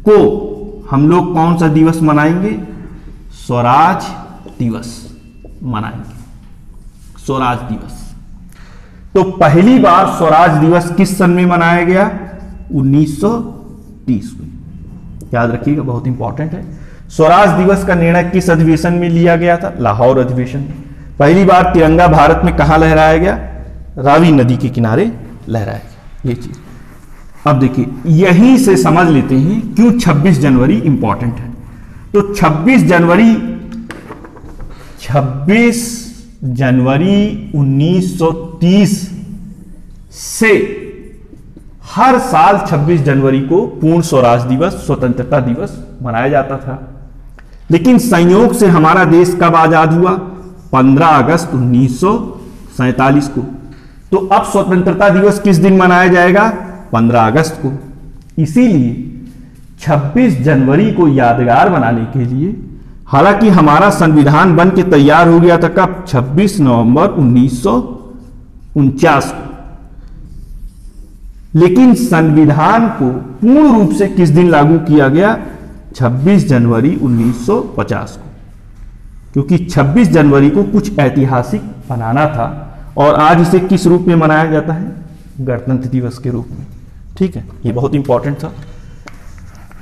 को हम लोग कौन सा दिवस मनाएंगे? स्वराज दिवस मनाएंगे। स्वराज दिवस। तो पहली बार स्वराज दिवस किस सन में मनाया गया? 1930 में। याद रखिएगा, बहुत इंपॉर्टेंट है। स्वराज दिवस का निर्णय किस अधिवेशन में लिया गया था? लाहौर अधिवेशन में। पहली बार तिरंगा भारत में कहां लहराया गया? रावी नदी के किनारे लहराया गया। ये चीज अब देखिए, यहीं से समझ लेते हैं क्यों 26 जनवरी इंपॉर्टेंट है। तो 26 जनवरी 1930 से हर साल 26 जनवरी को पूर्ण स्वराज दिवस, स्वतंत्रता दिवस मनाया जाता था। लेकिन संयोग से हमारा देश कब आजाद हुआ? 15 अगस्त 1947 को। तो अब स्वतंत्रता दिवस किस दिन मनाया जाएगा? 15 अगस्त को। इसीलिए 26 जनवरी को यादगार बनाने के लिए, हालांकि हमारा संविधान बन के तैयार हो गया था कब? 26 नवंबर 1949 को। लेकिन संविधान को पूर्ण रूप से किस दिन लागू किया गया? 26 जनवरी 1950 को। क्योंकि 26 जनवरी को कुछ ऐतिहासिक बनाना था और आज इसे किस रूप में मनाया जाता है? गणतंत्र दिवस के रूप में। ठीक है, ये बहुत इंपॉर्टेंट था।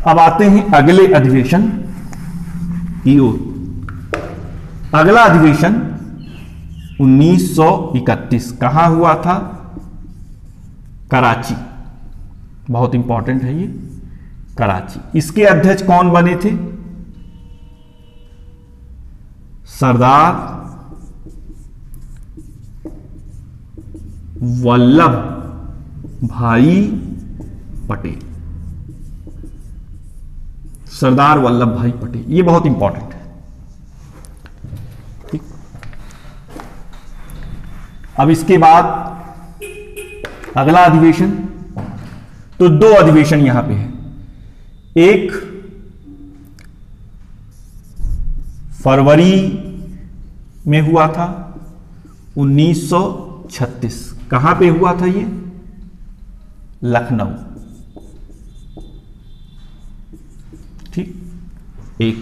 अब आते हैं अगले अधिवेशन की ओर। अगला अधिवेशन 1931 कहां हुआ था? कराची। बहुत इंपॉर्टेंट है ये, कराची। इसके अध्यक्ष कौन बने थे? सरदार वल्लभ भाई पटेल। सरदार वल्लभ भाई पटेल, ये बहुत इंपॉर्टेंट है। ठीक। अब इसके बाद अगला अधिवेशन, तो 2 अधिवेशन यहां पे है। एक फरवरी में हुआ था 1936। कहां पे हुआ था ये? लखनऊ। ठीक। एक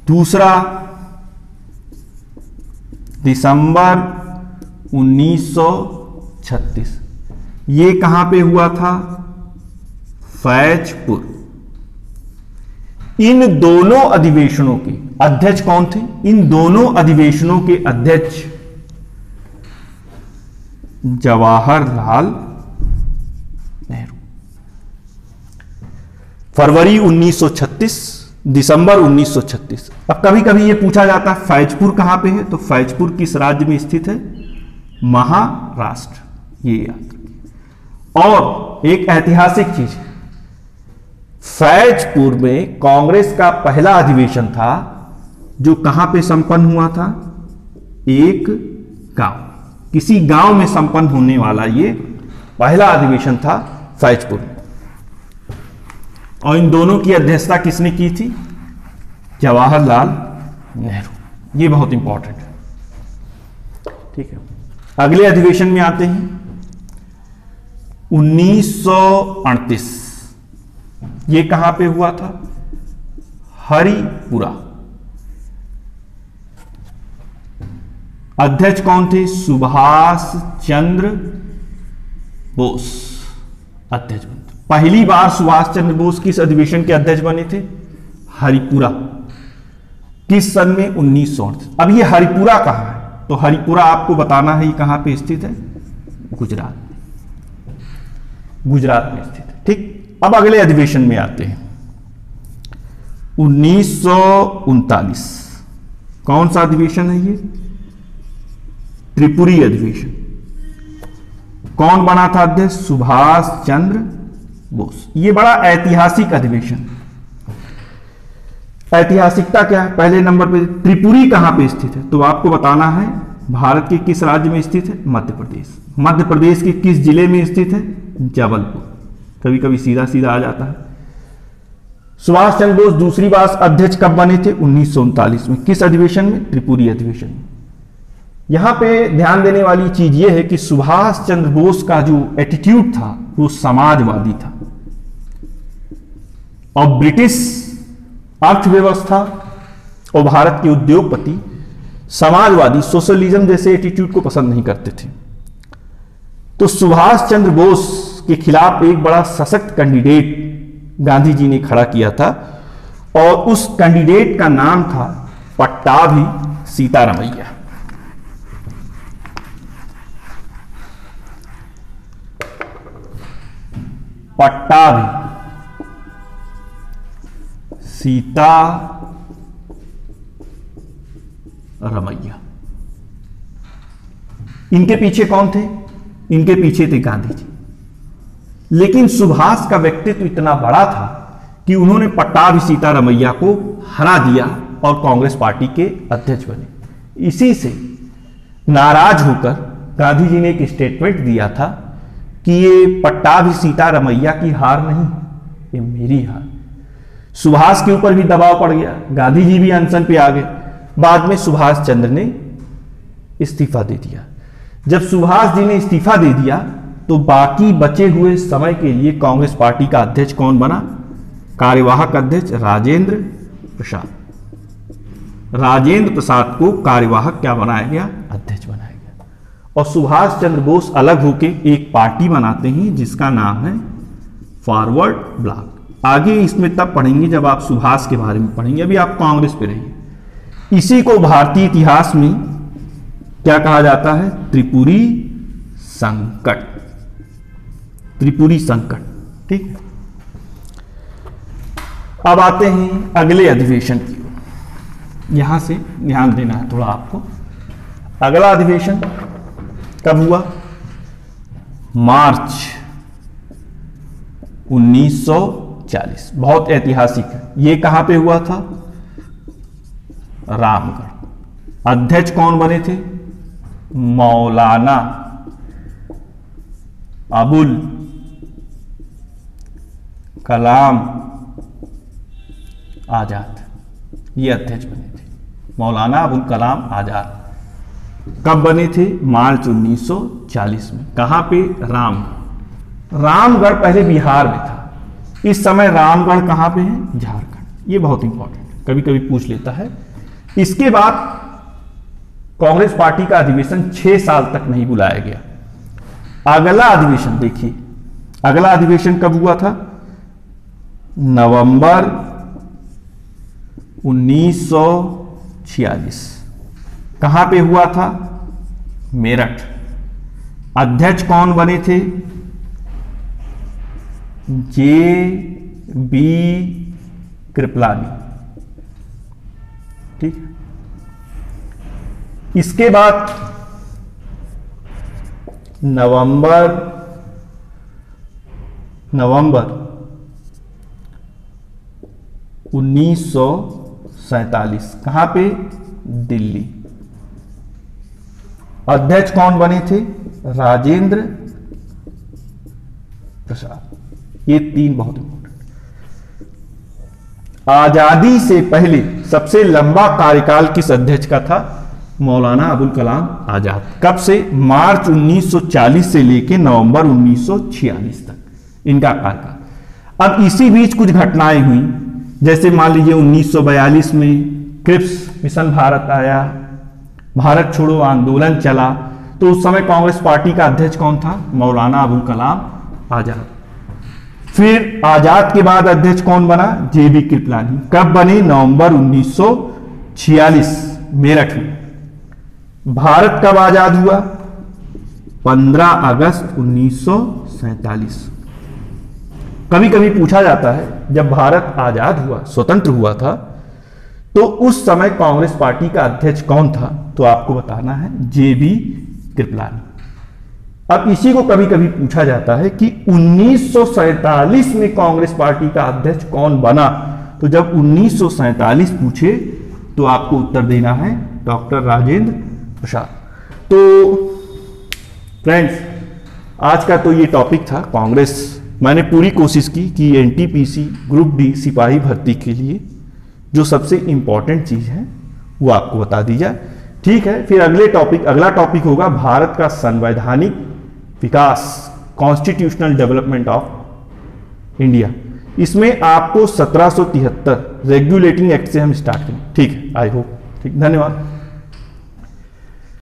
दूसरा दिसंबर 1936, ये कहां पे हुआ था? फैजपुर। इन दोनों अधिवेशनों के अध्यक्ष कौन थे? इन दोनों अधिवेशनों के अध्यक्ष जवाहरलाल नेहरू। फरवरी 1936, दिसंबर 1936। अब कभी कभी यह पूछा जाता है फैजपुर कहां पे है, तो फैजपुर किस राज्य में स्थित है? महाराष्ट्र। ये याद रखिए। और एक ऐतिहासिक चीज है, फैजपुर में कांग्रेस का पहला अधिवेशन था जो कहां पे संपन्न हुआ था? एक गांव, किसी गांव में संपन्न होने वाला ये पहला अधिवेशन था फैजपुर में। और इन दोनों की अध्यक्षता किसने की थी? जवाहरलाल नेहरू। ये बहुत इंपॉर्टेंट है। ठीक है, अगले अधिवेशन में आते हैं 1938। ये कहां पे हुआ था? हरिपुरा। अध्यक्ष कौन थे? सुभाष चंद्र बोस अध्यक्ष बने। पहली बार सुभाष चंद्र बोस किस अधिवेशन के अध्यक्ष बने थे? हरिपुरा। किस सन में? 1938। अब ये हरिपुरा कहां है? तो हरिपुरा आपको बताना है ये कहां पे स्थित है? गुजरात में। गुजरात में स्थित है। ठीक। अब अगले अधिवेशन में आते हैं 1939। कौन सा अधिवेशन है ये? त्रिपुरी अधिवेशन। कौन बना था अध्यक्ष? सुभाष चंद्र बोस। ये बड़ा ऐतिहासिक अधिवेशन। ऐतिहासिकता क्या है? पहले नंबर पे त्रिपुरी कहां पे स्थित है? तो आपको बताना है भारत के किस राज्य में स्थित है? मध्य प्रदेश। मध्य प्रदेश के किस जिले में स्थित है? जबलपुर। कभी कभी सीधा सीधा आ जाता है। सुभाष चंद्र बोस दूसरी बार अध्यक्ष कब बने थे? 1939 में। किस अधिवेशन में? त्रिपुरी अधिवेशन में। यहां पे ध्यान देने वाली चीज यह है कि सुभाष चंद्र बोस का जो एटीट्यूड था वो समाजवादी था, और ब्रिटिश अर्थव्यवस्था और भारत के उद्योगपति समाजवादी सोशलिज्म जैसे एटीट्यूड को पसंद नहीं करते थे। तो सुभाष चंद्र बोस के खिलाफ एक बड़ा सशक्त कैंडिडेट गांधी जी ने खड़ा किया था, और उस कैंडिडेट का नाम था पट्टाभी सीतारमैया। पट्टाभी सीतारमैया। इनके पीछे कौन थे? इनके पीछे थे गांधी जी। लेकिन सुभाष का व्यक्तित्व इतना बड़ा था कि उन्होंने पट्टाभी सीतारमैया को हरा दिया और कांग्रेस पार्टी के अध्यक्ष बने। इसी से नाराज होकर गांधी जी ने एक स्टेटमेंट दिया था कि ये पट्टाभी सीतारमैया की हार नहीं, ये मेरी हार। सुभाष के ऊपर भी दबाव पड़ गया, गांधी जी भी अनशन पे आ गए। बाद में सुभाष चंद्र ने इस्तीफा दे दिया। जब सुभाष जी ने इस्तीफा दे दिया तो बाकी बचे हुए समय के लिए कांग्रेस पार्टी का अध्यक्ष कौन बना? कार्यवाहक अध्यक्ष राजेंद्र प्रसाद। राजेंद्र प्रसाद को कार्यवाहक क्या बनाया गया? अध्यक्ष बनाया गया। और सुभाष चंद्र बोस अलग होकर एक पार्टी बनाते हैं जिसका नाम है फॉरवर्ड ब्लॉक। आगे इसमें तब पढ़ेंगे जब आप सुभाष के बारे में पढ़ेंगे, अभी आप कांग्रेस पे रहिए। इसी को भारतीय इतिहास में क्या कहा जाता है? त्रिपुरी संकट। त्रिपुरी संकट। ठीक है, अब आते हैं अगले अधिवेशन की ओर। यहां से ध्यान देना है थोड़ा आपको। अगला अधिवेशन कब हुआ? मार्च 1940। बहुत ऐतिहासिक है। यह कहां पे हुआ था? रामगढ़। अध्यक्ष कौन बने थे? मौलाना अबुल कलाम आजाद। ये अध्यक्ष बने थे। मौलाना अबुल कलाम आजाद कब बने थे? मार्च 1940 में। कहां पे? रामगढ़ पहले बिहार में था, इस समय रामगढ़ कहां पे है? झारखंड। ये बहुत इंपॉर्टेंट, कभी कभी पूछ लेता है। इसके बाद कांग्रेस पार्टी का अधिवेशन 6 साल तक नहीं बुलाया गया। अगला अधिवेशन देखिए, अगला अधिवेशन कब हुआ था? नवंबर 1946। कहां पे हुआ था? मेरठ। अध्यक्ष कौन बने थे? JB कृपलानी। ठीक। इसके बाद नवंबर 1947 कहां पे? दिल्ली। अध्यक्ष कौन बने थे? राजेंद्र प्रसाद। ये 3 बहुत इंपॉर्टेंट। आजादी से पहले सबसे लंबा कार्यकाल किस अध्यक्ष का था? मौलाना अबुल कलाम आजाद। कब से? मार्च 1940 से लेकर नवंबर 1946 तक इनका कार्यकाल। अब इसी बीच कुछ घटनाएं हुई, जैसे मान लीजिए 1942 में क्रिप्स मिशन भारत आया, भारत छोड़ो आंदोलन चला, तो उस समय कांग्रेस पार्टी का अध्यक्ष कौन था? मौलाना अबुल कलाम आजाद। फिर आजाद के बाद अध्यक्ष कौन बना? JB कृपलानी। कब बने? नवंबर 1946 मेरठ में। भारत कब आजाद हुआ? 15 अगस्त 1947। कभी कभी पूछा जाता है, जब भारत आजाद हुआ, स्वतंत्र हुआ था, तो उस समय कांग्रेस पार्टी का अध्यक्ष कौन था? तो आपको बताना है JB कृपलानी। अब इसी को कभी कभी पूछा जाता है कि 1947 में कांग्रेस पार्टी का अध्यक्ष कौन बना? तो जब 1947 पूछे तो आपको उत्तर देना है डॉक्टर राजेंद्र प्रसाद। तो फ्रेंड्स, आज का तो ये टॉपिक था कांग्रेस। मैंने पूरी कोशिश की कि NTPC ग्रुप D सिपाही भर्ती के लिए जो सबसे इंपॉर्टेंट चीज है वो आपको बता दी जाए। ठीक है, फिर अगला टॉपिक होगा भारत का संवैधानिक विकास, कॉन्स्टिट्यूशनल डेवलपमेंट ऑफ इंडिया। इसमें आपको 1773 रेगुलेटिंग एक्ट से हम स्टार्ट करें। ठीक है, आई होप। ठीक, धन्यवाद।